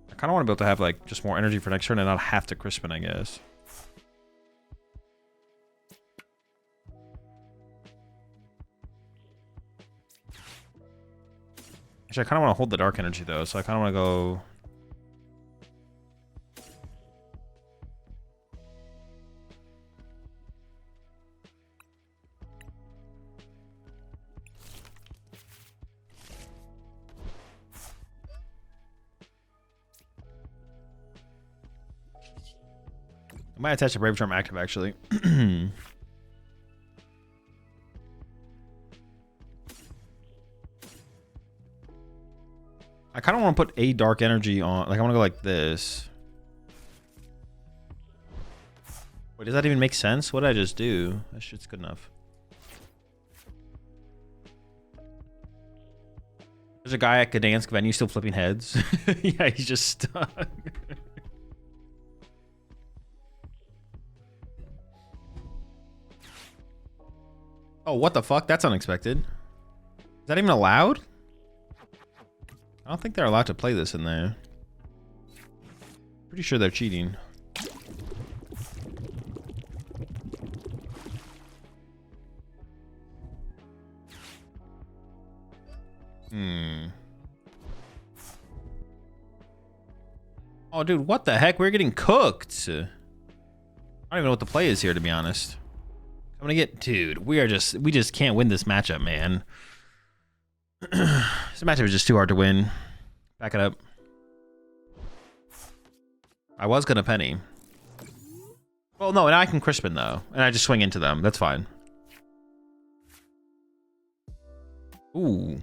I kind of want to be able to have like just more energy for next turn and not have to Crispin, I guess. Actually, I kind of want to hold the dark energy, though, so I kind of want to go... I might attach a Bravery Charm active, actually. I kind of want to put a Dark Energy on. Like, I want to go like this. Wait, does that even make sense? What did I just do? That shit's good enough. There's a guy at Gdansk venue still flipping heads. Yeah, he's just stuck. Oh, what the fuck? That's unexpected. Is that even allowed? I don't think they're allowed to play this in there. Pretty sure they're cheating. Oh, dude, what the heck? We're getting cooked. I don't even know what the play is here, to be honest. I'm gonna get, dude, we just can't win this matchup, man. This matchup is just too hard to win. Back it up. I was gonna Penny. Well, no, now I can Crispin, though. And I just swing into them. That's fine. Ooh.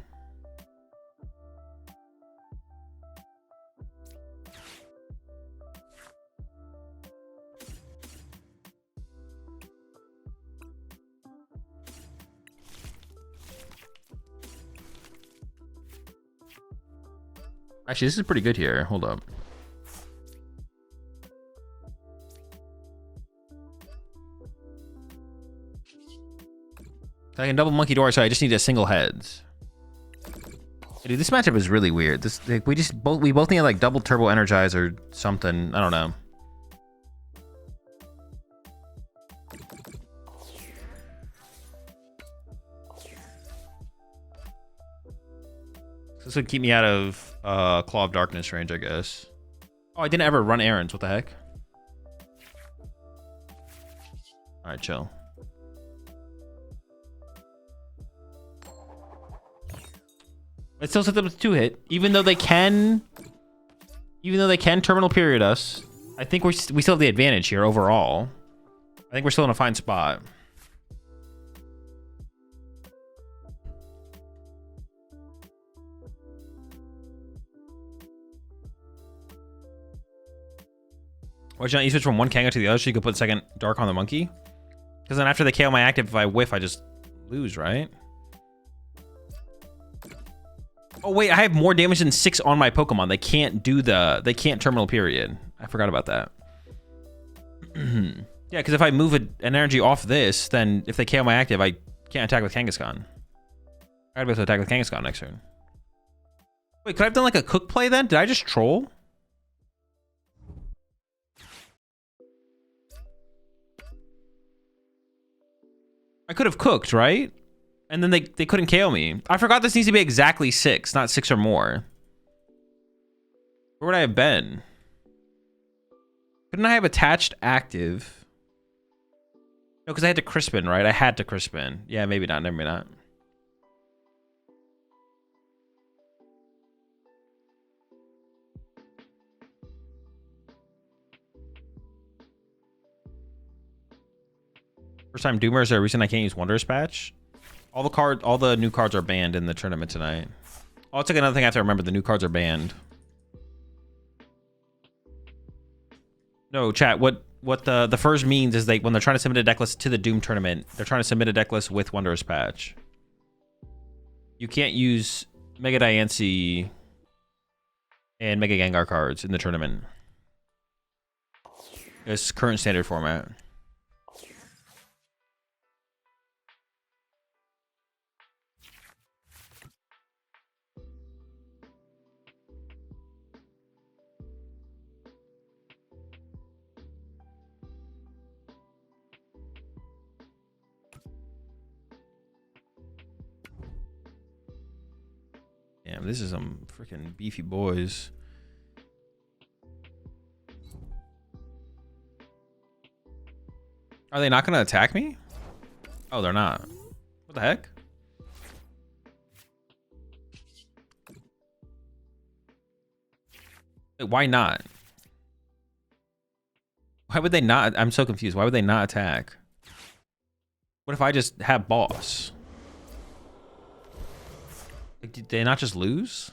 Actually, this is pretty good here. Hold up. I can double Munkidori, so I just need a single heads. Dude, this matchup is really weird. This, like, we both need like double turbo Energize or something. I don't know. This would keep me out of Claw of Darkness range, I guess. Oh, I didn't ever run errands. What the heck? All right, chill. It still set them with 2-hit, even though they can terminal period us. I think we still have the advantage here overall. I think we're still in a fine spot. Why don't you switch from one Kanga to the other so you could put second Dark on the monkey? Because then after they KO my active, if I whiff, I just lose, right? Oh wait, I have more damage than 6 on my Pokemon. They can't terminal period. I forgot about that. Yeah, because if I move an energy off this, then if they KO my active, I can't attack with Kangaskhan. I gotta be able to attack with Kangaskhan next turn. Wait, could I have done like a Cook play then? Did I just troll? I could have cooked, right? And then they couldn't KO me. I forgot this needs to be exactly 6, not 6 or more. Where would I have been? Couldn't I have attached active? No, because I had to Crispin, right? I had to Crispin. Yeah, maybe not. Maybe not. First time Doomer, is there a reason I can't use Wondrous Patch? All the new cards are banned in the tournament tonight. Oh, it's like another thing I have to remember. The new cards are banned. No, chat. What the first means is when they're trying to submit a deck list to the Doom tournament, they're trying to submit a deck list with Wondrous Patch. You can't use Mega Diancie and Mega Gengar cards in the tournament. It's current standard format. Damn, this is some freaking beefy boys. Are they not going to attack me? Oh, they're not. What the heck? Wait, why not? Why would they not? I'm so confused. Why would they not attack? What if I just have boss? Like, did they not just lose?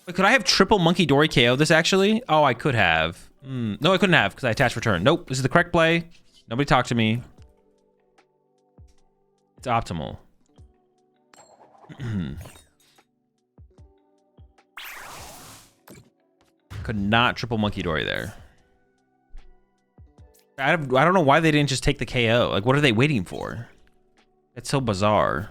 Wait, could I have triple Munkidori KO this actually? Oh, I could have. No, I couldn't have because I attached return. Nope, this is the correct play. Nobody talk to me. It's optimal. Could not triple Munkidori there. I don't know why they didn't just take the KO. Like, what are they waiting for? It's so bizarre.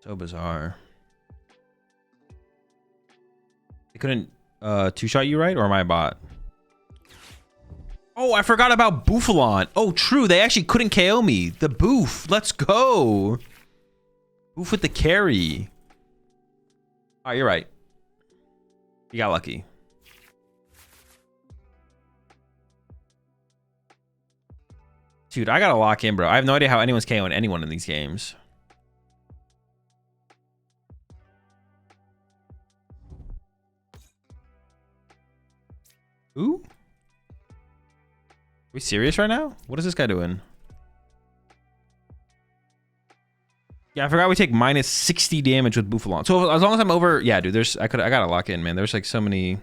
So bizarre. They couldn't two-shot you, right? Or am I a bot? Oh, I forgot about Bouffalant. Oh, true. They actually couldn't KO me. The Boof. Let's go. Boof with the carry. Oh, you're right. You got lucky. Dude, I gotta lock in, bro. I have no idea how anyone's KOing anyone in these games. Ooh. Are we serious right now? What is this guy doing? Yeah, I forgot we take minus 60 damage with Bouffalant. So as long as I'm over, yeah, dude. I gotta lock in, man. There's like so many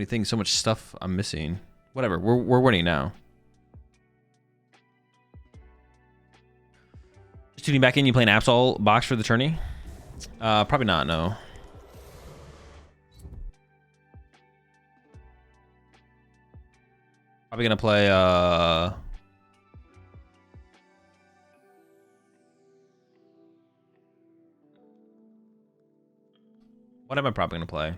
things, so much stuff I'm missing. Whatever, we're winning now. Just tuning back in. You playing Absol box for the tourney? Probably not. No. Probably gonna play what am I probably gonna play?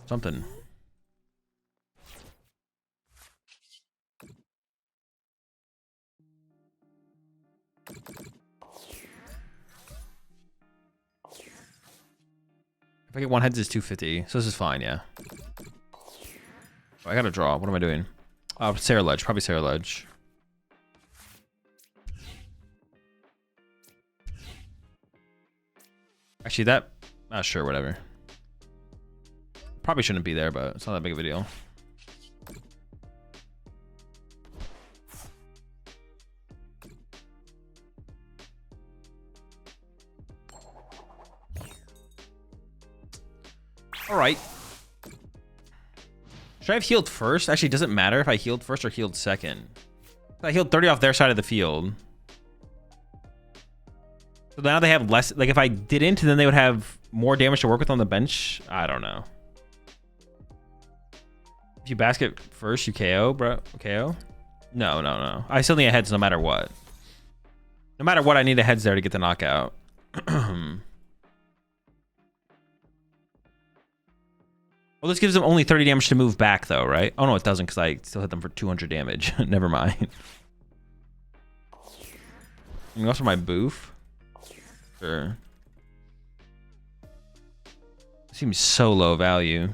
Something. If I get one heads is 250, so this is fine, yeah. Oh, I gotta draw. What am I doing? Sarah Ledge, probably Sarah Ledge. Actually, that, sure, whatever. Probably shouldn't be there, but it's not that big of a deal. All right. Should I have healed first? Actually, it doesn't matter if I healed first or healed second. I healed 30 off their side of the field. So now they have less. Like if I didn't, then they would have more damage to work with on the bench. I don't know. If you basket first, you KO, bro. KO? No. I still need a heads no matter what. No matter what, I need a heads there to get the knockout. Well, this gives them only 30 damage to move back, though, right? Oh, no, it doesn't, because I still hit them for 200 damage. Never mind. And also my boof. Sure. Seems so low value.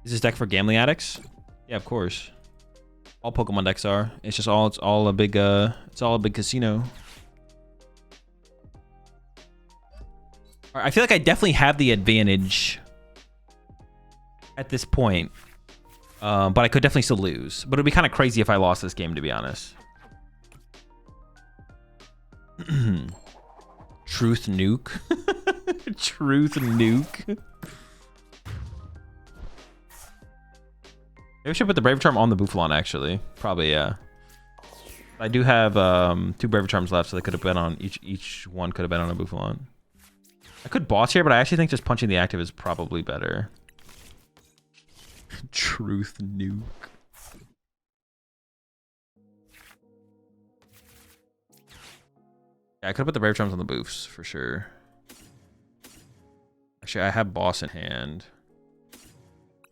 Is this deck for gambling addicts? Yeah, of course. All Pokemon decks are. It's all a big casino. I feel like I definitely have the advantage at this point, but I could definitely still lose. But it'd be kind of crazy if I lost this game, to be honest. Truth nuke. Truth nuke. Maybe I should put the Bravery Charm on the Bouffalant, actually. Probably, yeah. I do have 2 Bravery Charms left, so they could have been on each one could have been on a Bouffalant. I could boss here, but I actually think just punching the active is probably better. Truth nuke. Yeah, I could have put the Brave Charms on the boofs for sure. Actually, I have boss in hand. I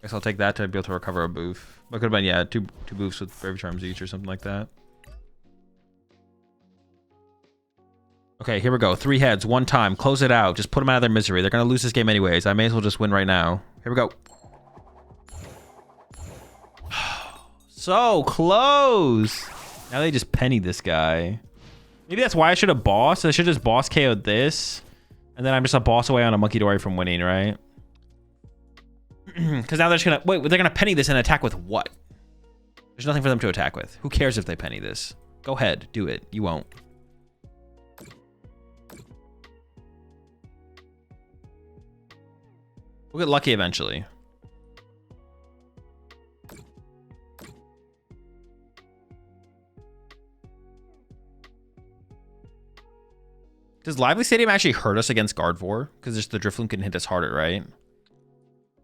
guess I'll take that to be able to recover a boof. But it could have been, yeah, two boofs with Brave Charms each or something like that. Okay, here we go. 3 heads, 1 time. Close it out. Just put them out of their misery. They're going to lose this game anyways. I may as well just win right now. Here we go. So close. Now they just penny this guy. Maybe that's why I should have bossed. I should have just boss KO'd this. And then I'm just a boss away on a Munkidori from winning, right? Because now they're just gonna wait. They're gonna penny this and attack with what? There's nothing for them to attack with. Who cares if they penny this? Go ahead, do it. You won't. We'll get lucky eventually. Does Lively Stadium actually hurt us against Gardevoir? Because just the Drifloon can hit us harder, right?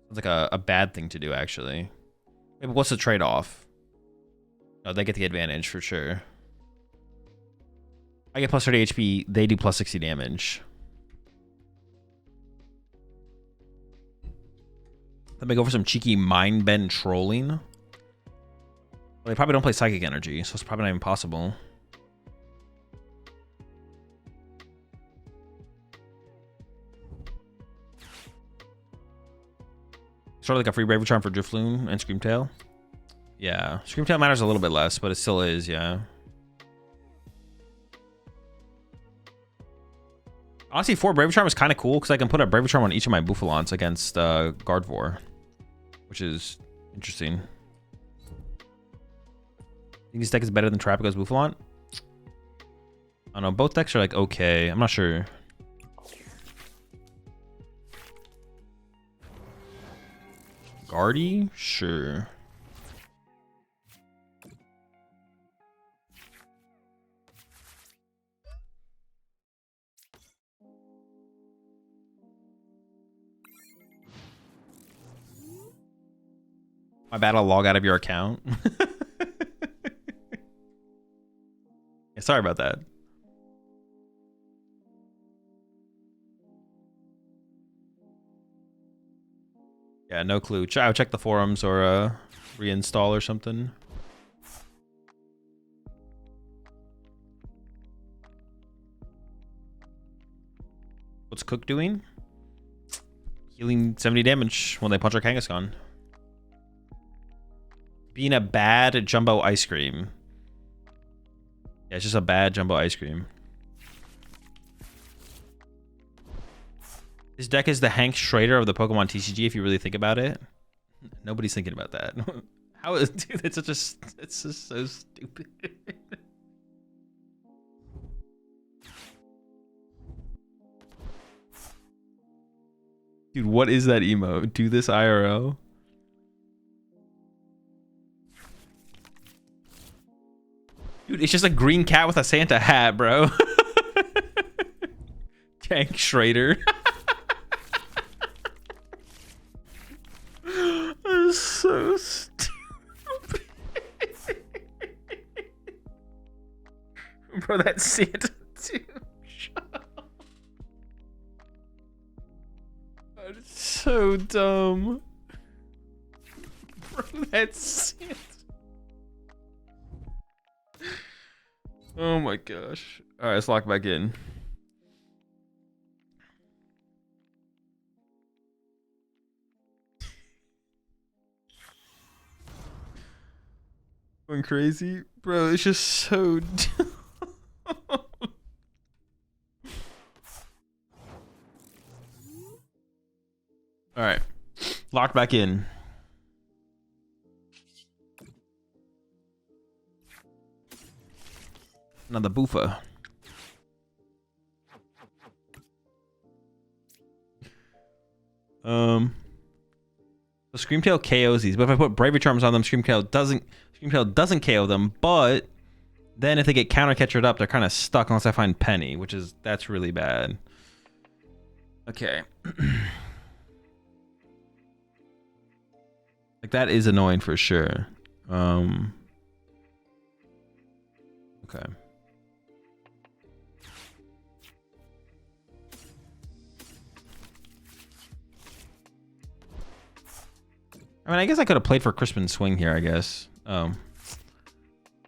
It's like a bad thing to do, actually. Maybe what's the trade-off? Oh, they get the advantage for sure. I get plus 30 HP. They do plus 60 damage. Let me go for some cheeky mind bend trolling. Well, they probably don't play Psychic Energy, so it's probably not even possible. Sort of like a free Bravery Charm for Drifloon and Screamtail. Yeah, Screamtail matters a little bit less, but it still is, yeah. Honestly, 4 Bravery Charm is kind of cool because I can put a Bravery Charm on each of my Bouffalants against Gardevoir, which is interesting. Think this deck is better than Trapico's Bouffalant? I don't know, both decks are like okay. I'm not sure. Guardy? Sure. My bad, I'll log out of your account. Yeah, sorry about that. Yeah, no clue. I'll check the forums or reinstall or something. What's Cook doing? Healing 70 damage when they punch our Kangaskhan. Being a bad jumbo ice cream. Yeah, it's just a bad jumbo ice cream. This deck is the Hank Schrader of the Pokemon TCG, if you really think about it. Nobody's thinking about that. How is, dude, it's such a, it's just so stupid. Dude, what is that emote? Do this IRL? Dude, it's just a green cat with a Santa hat, bro. Hank Schrader. That's so stupid. Bro, that's Santa too. Shut up. That's so dumb. Bro, that's Santa. Oh my gosh. Alright, let's lock back in. Going crazy? Bro, it's just so dumb. Alright. Locked back in. Another Bouffa. So Screamtail KOs these, but if I put Bravery Charms on them, Screamtail doesn't KO them, but then if they get counter catchered up, they're kind of stuck unless I find Penny, that's really bad. Okay. Like that is annoying for sure. Okay. I mean, I guess I could have played for Crispin Swing here, I guess. Yeah,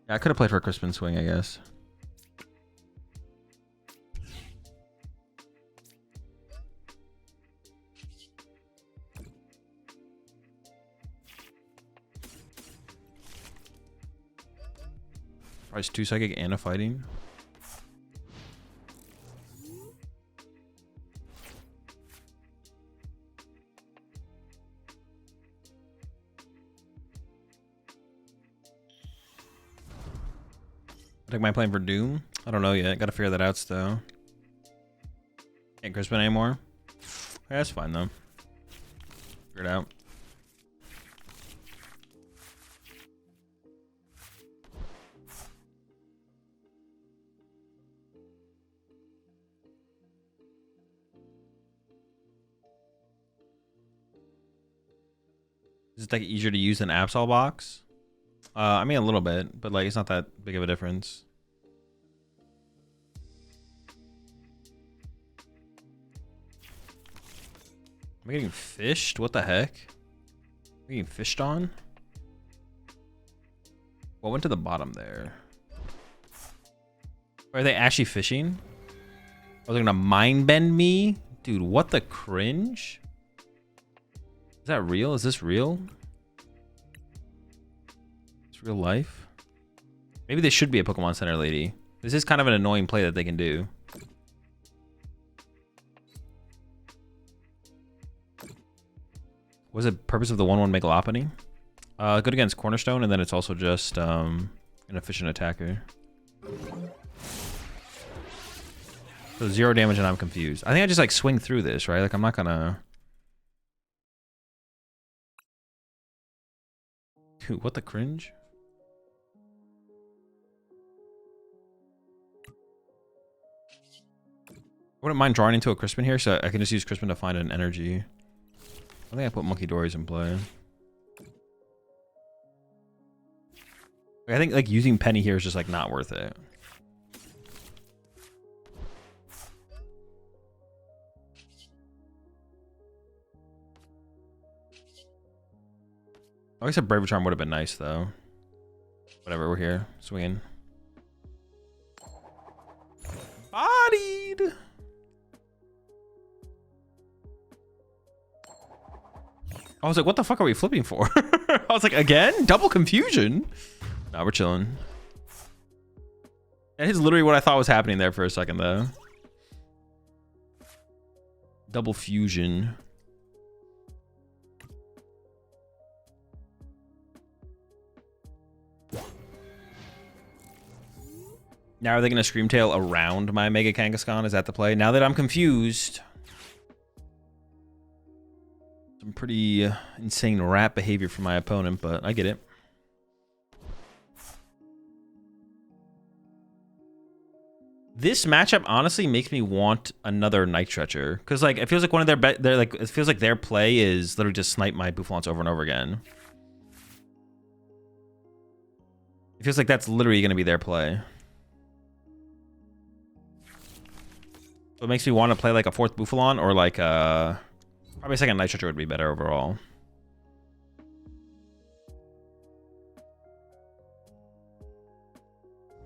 I could have played for Crispin Swing, I guess. Tries 2 psychic and a fighting. I think my plan for Doom. I don't know yet. Gotta figure that out still. Can't Crispin anymore. Yeah, that's fine though. Figure it out. Is it like easier to use than Absol box? I mean a little bit, but like it's not that big of a difference. Am I getting fished? What the heck? Am I getting fished on? What went to the bottom there? Are they actually fishing? Are they gonna mind bend me? Dude, what the cringe? Is that real? Is this real? It's real life? Maybe they should be a Pokemon Center lady. This is kind of an annoying play that they can do. What was the purpose of the 1/1 Megalopony? Good against Cornerstone, and then it's also just an efficient attacker. So 0 damage and I'm confused. I think I just like swing through this, right? Like I'm not gonna... Dude, what the cringe? I wouldn't mind drawing into a Crispin here, so I can just use Crispin to find an energy. I think I put Munkidori in play. I think like using Penny here is just like not worth it. I guess a Bravery Charm would have been nice though. Whatever, we're here. Swinging. Bodied! I was like, what the fuck are we flipping for? I was like, again? Double confusion? Nah, we're chilling. That is literally what I thought was happening there for a second though. Double fusion. Now are they going to Scream Tail around my Mega Kangaskhan? Is that the play? Now that I'm confused. Some pretty insane rat behavior from my opponent, but I get it. This matchup honestly makes me want another Night Stretcher, because like it feels like one of their like it feels like their play is literally just snipe my Bouffalants over and over again. It feels like that's literally going to be their play. So it makes me want to play like a 4th Bouffalant or like probably a 2nd Night Stretcher would be better overall.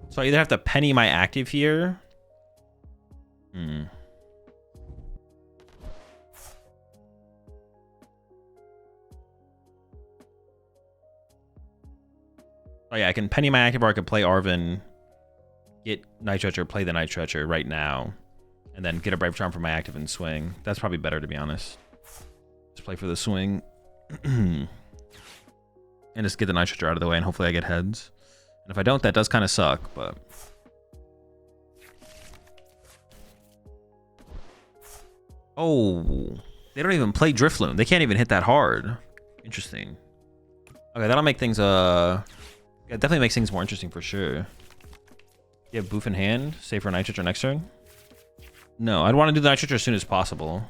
So I either have to Penny my active here. Oh yeah, I can Penny my active, or I could play Arven, get Night Stretcher, play the Night Stretcher right now, and then get a Brave Charm for my active and swing. That's probably better, to be honest. Just play for the swing. And just get the Night Stretcher out of the way, and hopefully I get heads. And if I don't, that does kind of suck, but... Oh, they don't even play Drifloon. They can't even hit that hard. Interesting. Okay, that'll make things, yeah, definitely makes things more interesting for sure. You have Boof in hand, save for Night Stretcher next turn? No, I'd want to do the Night Stretcher as soon as possible.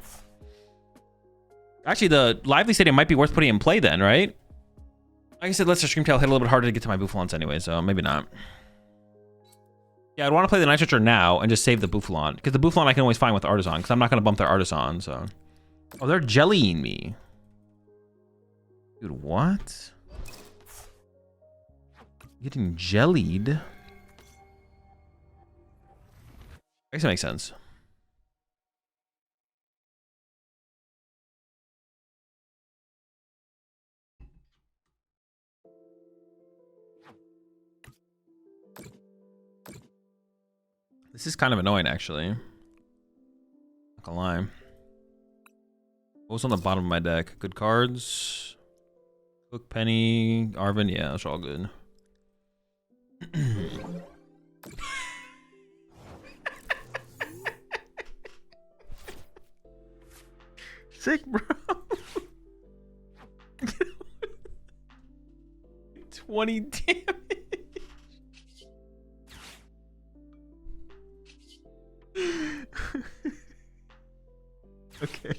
Actually, the Lively Stadium might be worth putting in play then, right? Like I said, let's Scream Tail hit a little bit harder to get to my Bouffalants anyway, so maybe not. Yeah, I'd want to play the Night Stretcher now and just save the Bouffalant, because the Bouffalant I can always find with Artisan, because I'm not going to bump their Artisan, so... Oh, they're jellying me. Dude, what? Getting jellied? I guess that makes sense. This is kind of annoying, actually. Not gonna lie. What was on the bottom of my deck? Good cards. Cook, Penny, Arven. Yeah, that's all good. Sick, bro. 20 damage. Okay.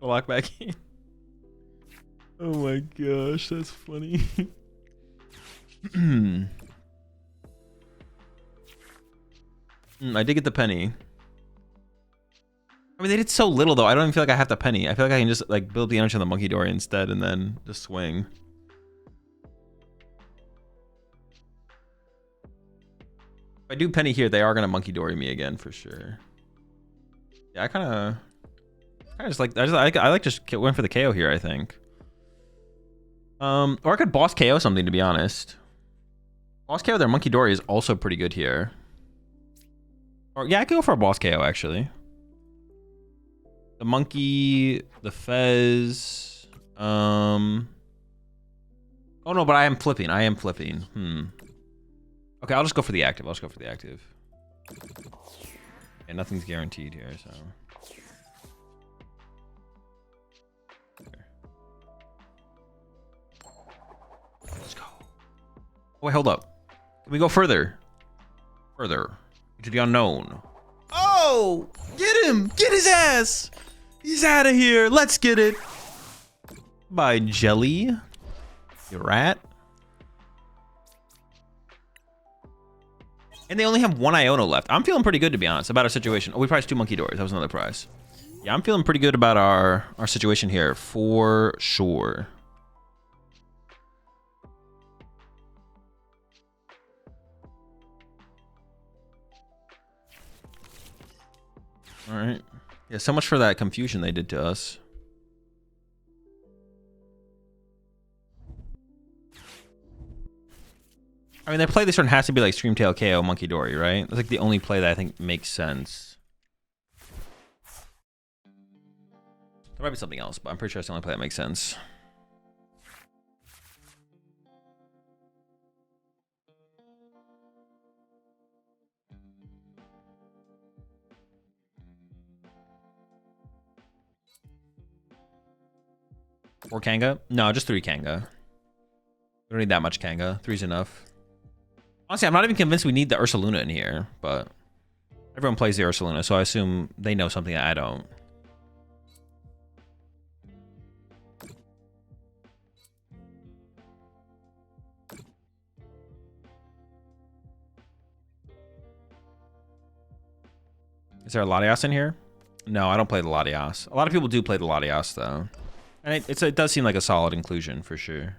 Lock back in. Oh my gosh, that's funny. I did get the penny. I mean, they did so little though. I don't even feel like I have the penny. I feel like I can just like build the energy on the Munkidori instead and then just swing. If I do penny here, they are gonna Munkidori me again for sure. Yeah, I kind of just like I like just went for the KO here. I think. Or I could boss KO something, to be honest. Boss KO their Munkidori is also pretty good here. Or yeah, I could go for a boss KO actually. The monkey, the Fez. Oh no, but I am flipping. Okay, I'll just go for the active. Okay, nothing's guaranteed here, so. Let's go. Oh, wait, hold up. Can we go further? Further into the unknown. Oh, get him! Get his ass! He's out of here. Let's get it. Bye, Jelly. You rat. And they only have one Iono left. I'm feeling pretty good, to be honest, about our situation. Oh, we priced 2 Munkidoris. That was another prize. Yeah, I'm feeling pretty good about our situation here, for sure. All right. Yeah, so much for that confusion they did to us. I mean, their play this turn has to be like Screamtail KO Munkidori, right? That's like the only play that I think makes sense. There might be something else, but I'm pretty sure it's the only play that makes sense. Four Kanga? No, just 3 Kanga. We don't need that much Kanga. 3's enough. Honestly, I'm not even convinced we need the Ursaluna in here, but everyone plays the Ursaluna, so I assume they know something that I don't. Is there a Latias in here? No, I don't play the Latias. A lot of people do play the Latias, though. And it does seem like a solid inclusion, for sure.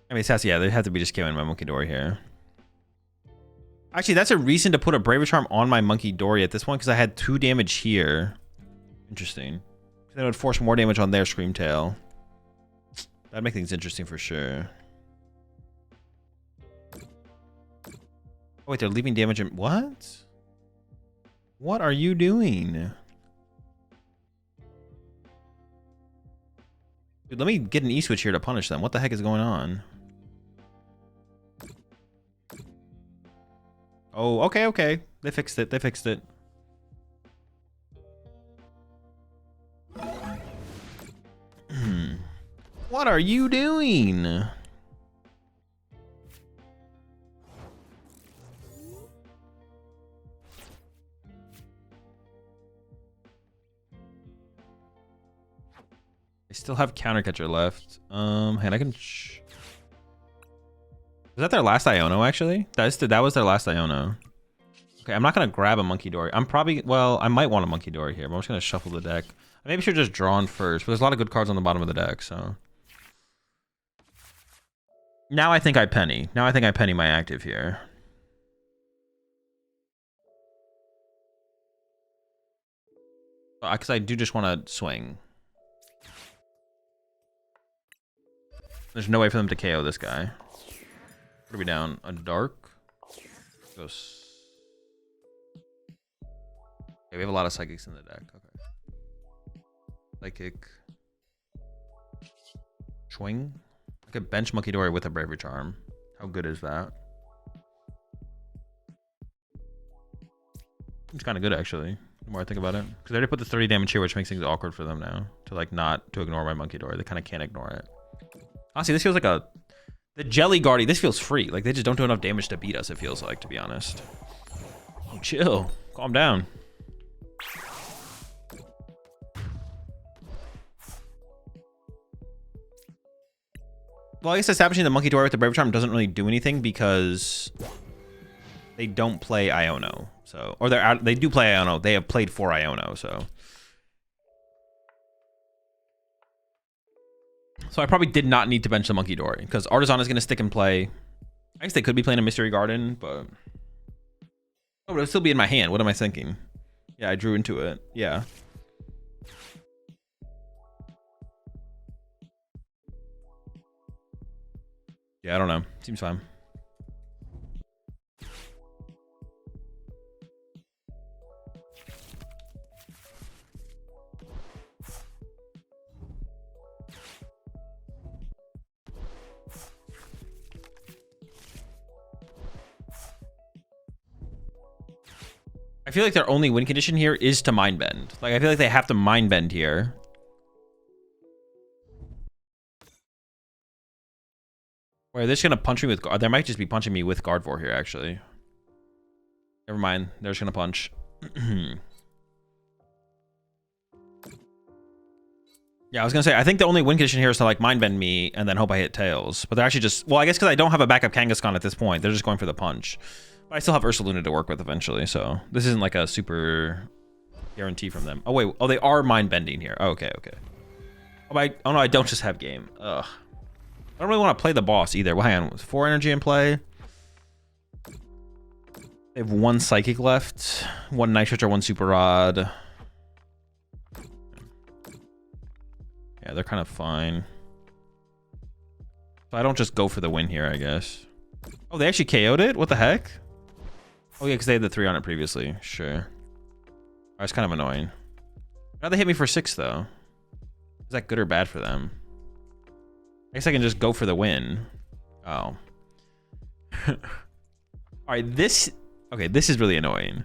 I mean, yeah, they have to be just killing my Munkidori here. Actually, that's a reason to put a Bravery Charm on my Munkidori at this point, because I had 2 damage here. Interesting. That would force more damage on their Screamtail. That'd make things interesting for sure. Oh, wait, they're leaving damage in... What? What are you doing? Dude, let me get an E-Switch here to punish them. What the heck is going on? Oh, okay, okay. They fixed it. They fixed it. What are you doing? I still have Counter Catcher left. And I can... Was that their last Iono, actually? That was their last Iono. Okay, I'm not going to grab a Munkidori. I'm probably... Well, I might want a Munkidori here, but I'm just going to shuffle the deck. I maybe should just draw on first, but there's a lot of good cards on the bottom of the deck, so... Now I think I penny. Now I think I penny my active here. Because I do just want to swing. There's no way for them to KO this guy. What are we down? A dark? Okay, we have a lot of psychics in the deck. Okay. Psychic. Swing. I could bench Munkidori with a Bravery Charm. How good is that? It's kind of good actually, the more I think about it. Because they already put the 30 damage here, which makes things awkward for them now. To like not to ignore my Munkidori. They kind of can't ignore it. Honestly, this feels like the Jelly Guardian. This feels free. Like they just don't do enough damage to beat us, it feels like, to be honest. Oh, chill. Calm down. Well, I guess establishing the Munkidori with the Bravery Charm doesn't really do anything because they don't play Iono. So, or they do play Iono. They have played for Iono, so. So I probably did not need to bench the Munkidori because Artisan is going to stick and play. I guess they could be playing a Mystery Garden, but oh, but it'll still be in my hand. What am I thinking? Yeah, I drew into it. Yeah. Yeah, I don't know. Seems fine. I feel like their only win condition here is to Mind Bend. Like, I feel like they have to Mind Bend here. Wait, they're just gonna punch me with guard. They might just be punching me with Guard 4 here, actually. Never mind. They're just gonna punch. Yeah, I was gonna say, I think the only win condition here is to like Mind Bend me and then hope I hit Tails. But they're actually just, well, I guess because I don't have a backup Kangaskhan at this point, they're just going for the punch. But I still have Ursaluna to work with eventually, so this isn't like a super guarantee from them. Oh wait, oh, they are Mind Bending here. Oh, okay, okay. Oh no, I don't just have game. Ugh. I don't really want to play the boss either. Well, hang on, 4 energy in play. They have 1 Psychic left, 1 Night Stretcher, 1 Super Rod. Yeah, they're kind of fine. So I don't just go for the win here, I guess. Oh, they actually KO'd it? What the heck? Oh yeah, because they had the 3 on it previously. Sure. That's kind of annoying. Now they hit me for 6 though. Is that good or bad for them? I guess I can just go for the win. Oh. All right, this... Okay, this is really annoying.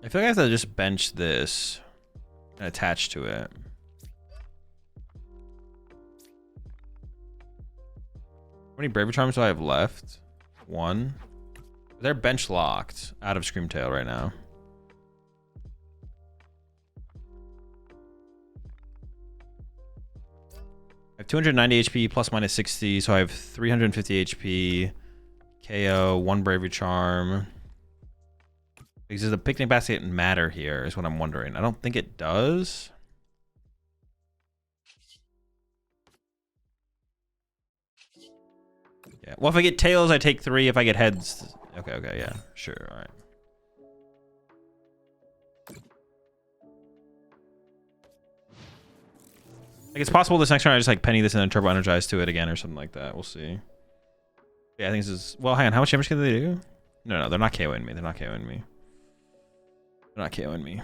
I feel like I have to just bench this and attach to it. How many Bravery Charms do I have left? 1. They're bench locked out of Screamtail right now. I have 290 HP plus minus 60, so I have 350 HP. KO, 1 Bravery Charm. Does the Picnic Basket matter here is what I'm wondering. I don't think it does. Yeah. Well, if I get tails, I take 3. If I get heads... Okay, okay, yeah. Sure, all right. Like, it's possible this next round I just, like, penny this and then turbo energize to it again or something like that. We'll see. Yeah, I think this is... Well, hang on. How much damage can they do? No, no, they're not KOing me. They're not KOing me. They're not KOing me.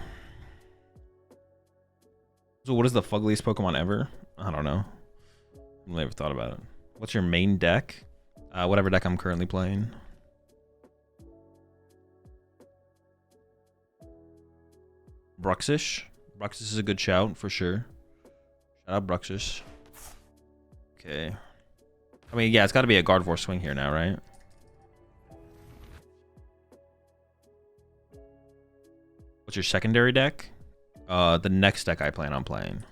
So what is the fuggliest Pokemon ever? I don't know. I've never thought about it. What's your main deck? Whatever deck I'm currently playing. Bruxish. Bruxish is a good shout for sure. Shout out Bruxish. Okay. I mean, yeah, it's got to be a Guard 4 swing here now, right? What's your secondary deck? The next deck I plan on playing.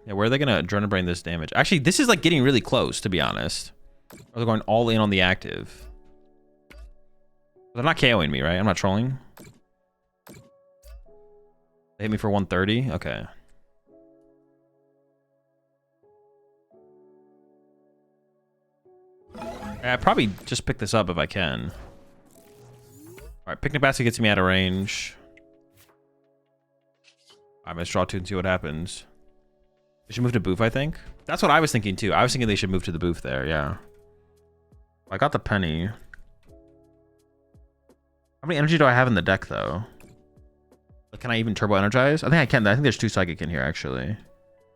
Yeah, where are they gonna Adrenaline Brain this damage? Actually, this is like getting really close, to be honest. Or they're going all in on the active. They're not KOing me, right? I'm not trolling. They hit me for 130? Okay. I'd probably just pick this up if I can. Alright, Picnic Basket gets me out of range. I'm gonna draw two and see what happens. They should move to Boof, I think. That's what I was thinking too. I was thinking they should move to the Boof there, yeah. I got the Penny. How many energy do I have in the deck though? Can I even turbo energize? I think I can. I think there's 2 psychic in here actually.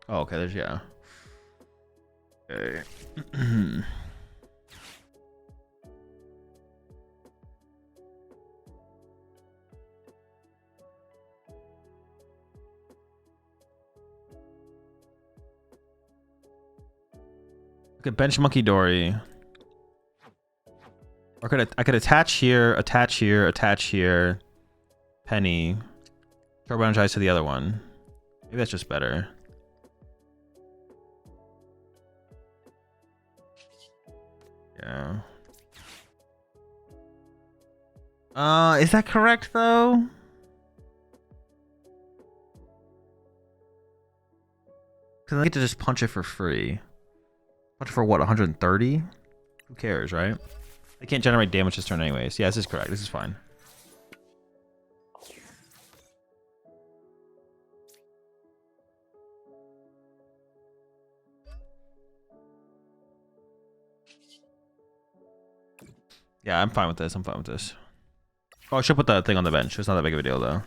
Oh, okay, there's, yeah. Okay. Could bench Munkidori. Or I could attach here, attach here, attach here. Penny. Turbo energize to the other one. Maybe that's just better. Yeah. Is that correct though? Cause I get to just punch it for free. Punch it for what, 130? Who cares, right? They can't generate damage this turn anyways. Yeah, this is correct. This is fine. Yeah, I'm fine with this. I'm fine with this. Oh, I should put that thing on the bench. It's not that big of a deal, though.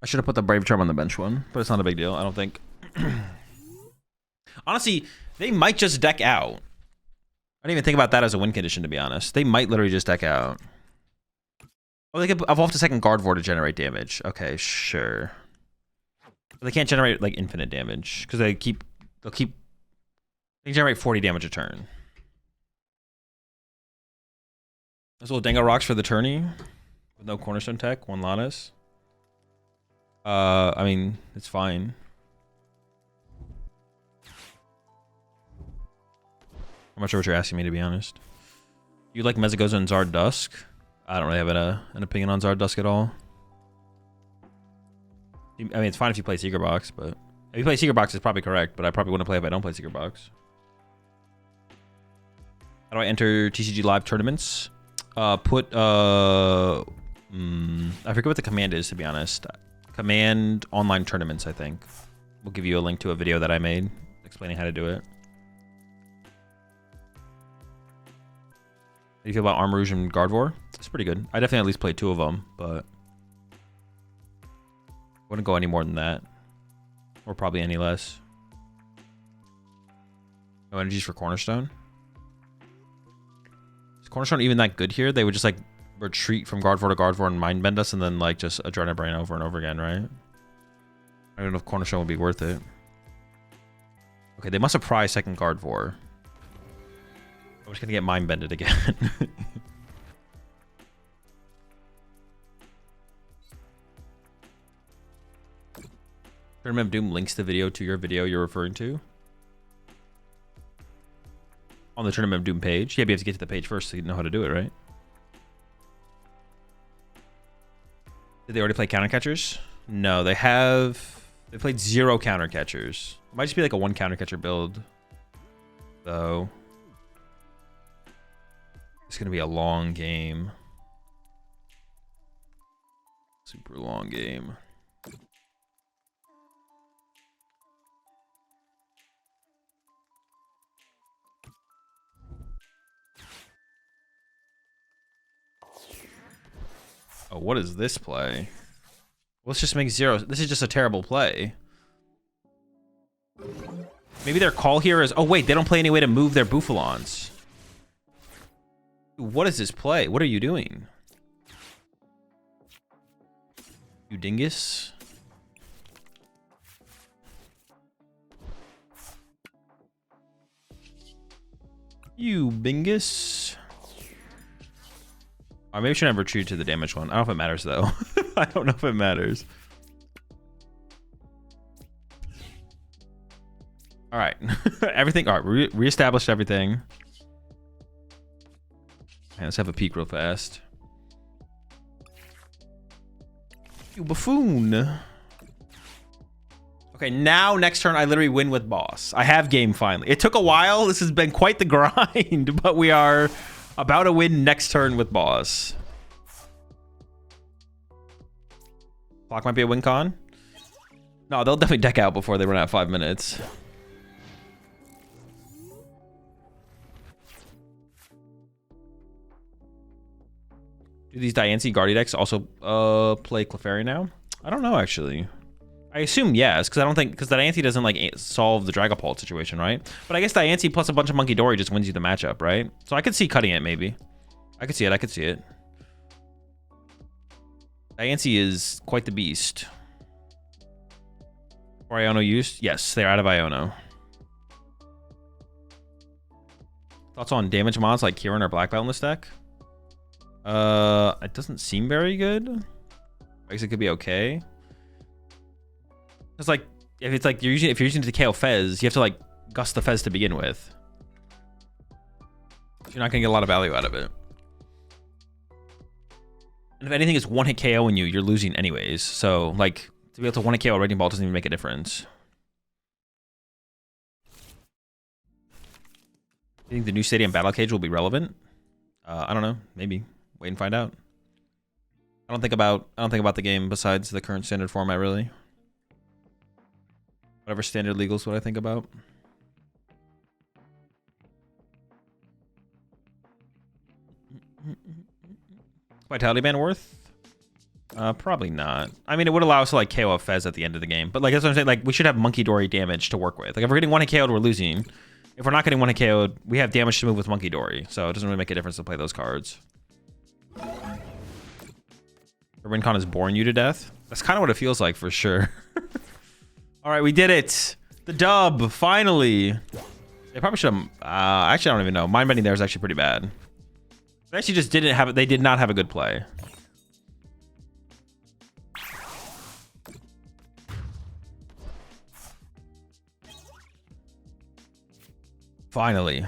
I should have put the Bravery Charm on the bench one, but it's not a big deal, I don't think. Honestly, they might just deck out. I didn't even think about that as a win condition, to be honest. They might literally just deck out. Oh, they could evolve to second Gardevoir to generate damage. Okay, sure. But they can't generate, like, infinite damage, because they can generate 40 damage a turn. Those little Dango Rocks for the tourney with no Cornerstone tech, 1 Lannis. I mean, it's fine. I'm not sure what you're asking me, to be honest. You like Mezagoza and Zardusk? I don't really have an opinion on Zardusk at all. I mean, it's fine if you play Secret Box, but if you play Secret Box, it's probably correct, but I probably wouldn't play if I don't play Secret Box. How do I enter TCG Live tournaments? I forget what the command is, to be honest. Command online tournaments, I think. We'll give you a link to a video that I made explaining how to do it. How do you feel about Armarouge and Gardevoir? It's pretty good. I definitely at least played 2 of them, but wouldn't go any more than that. Or probably any less. No energies for Cornerstone? Is Cornerstone even that good here? They would just like retreat from Gardevoir to Gardevoir and mind bend us and then like just Adrenaline Brain over and over again, right? I don't know if Cornerstone would be worth it. Okay, they must have prized second Gardevoir. I'm just gonna get mind bended again. Tournament of Doom links the video to your video you're referring to. On the Tournament of Doom page. Yeah, but you have to get to the page first so you know how to do it, right? Did they already play counter catchers? No, they played 0 counter catchers. It might just be like a 1 counter catcher build. So it's gonna be a long game. Super long game. Oh, what is this play? Let's just make 0. This is just a terrible play. Maybe their call here is... Oh, wait. They don't play any way to move their Bouffalants. What is this play? What are you doing? You dingus? You bingus? Or maybe we should have retreated to the damage one. I don't know if it matters, though. I don't know if it matters. All right. Everything. All right. Reestablished everything. Okay, let's have a peek real fast. You buffoon. Okay, now next turn I literally win with boss. I have game finally. It took a while. This has been quite the grind, but we are about to win next turn with boss. Clock might be a win con. No, they'll definitely deck out before they run out of 5 minutes. Do these Diancie Guardian decks also play Clefairy now? I don't know, actually. I assume yes, because I don't think... Because Diancie doesn't, like, solve the Dragapult situation, right? But I guess Diancie plus a bunch of Munkidori just wins you the matchup, right? So I could see cutting it, maybe. I could see it, I could see it. Diancie is quite the beast. Or Iono used? Yes, they're out of Iono. Thoughts on damage mods like Kieran or Black Belt in this deck? It doesn't seem very good. I guess it could be okay. It's like if it's like if you're using the KO Fez, you have to like gust the Fez to begin with. You're not gonna get a lot of value out of it. And if anything is one hit KOing you, you're losing anyways. So like to be able to one hit KO a Raging Ball doesn't even make a difference. You think the new Stadium Battle Cage will be relevant? I don't know. Maybe. Wait and find out. I don't think about the game besides the current standard format really. Whatever standard legals what I think about. Vitality Band worth? Probably not. I mean, it would allow us to like KO a Fez at the end of the game, but like that's what I'm saying. Like we should have Munkidori damage to work with. Like if we're getting one hit KO'd, we're losing. If we're not getting one hit KO'd, we have damage to move with Munkidori, so it doesn't really make a difference to play those cards. The Rincon is boring you to death. That's kind of what it feels like for sure. All right, we did it. The dub, finally. They probably should have... actually, I don't even know. Mind bending there is actually pretty bad. They actually just didn't have it. They did not have a good play. Finally.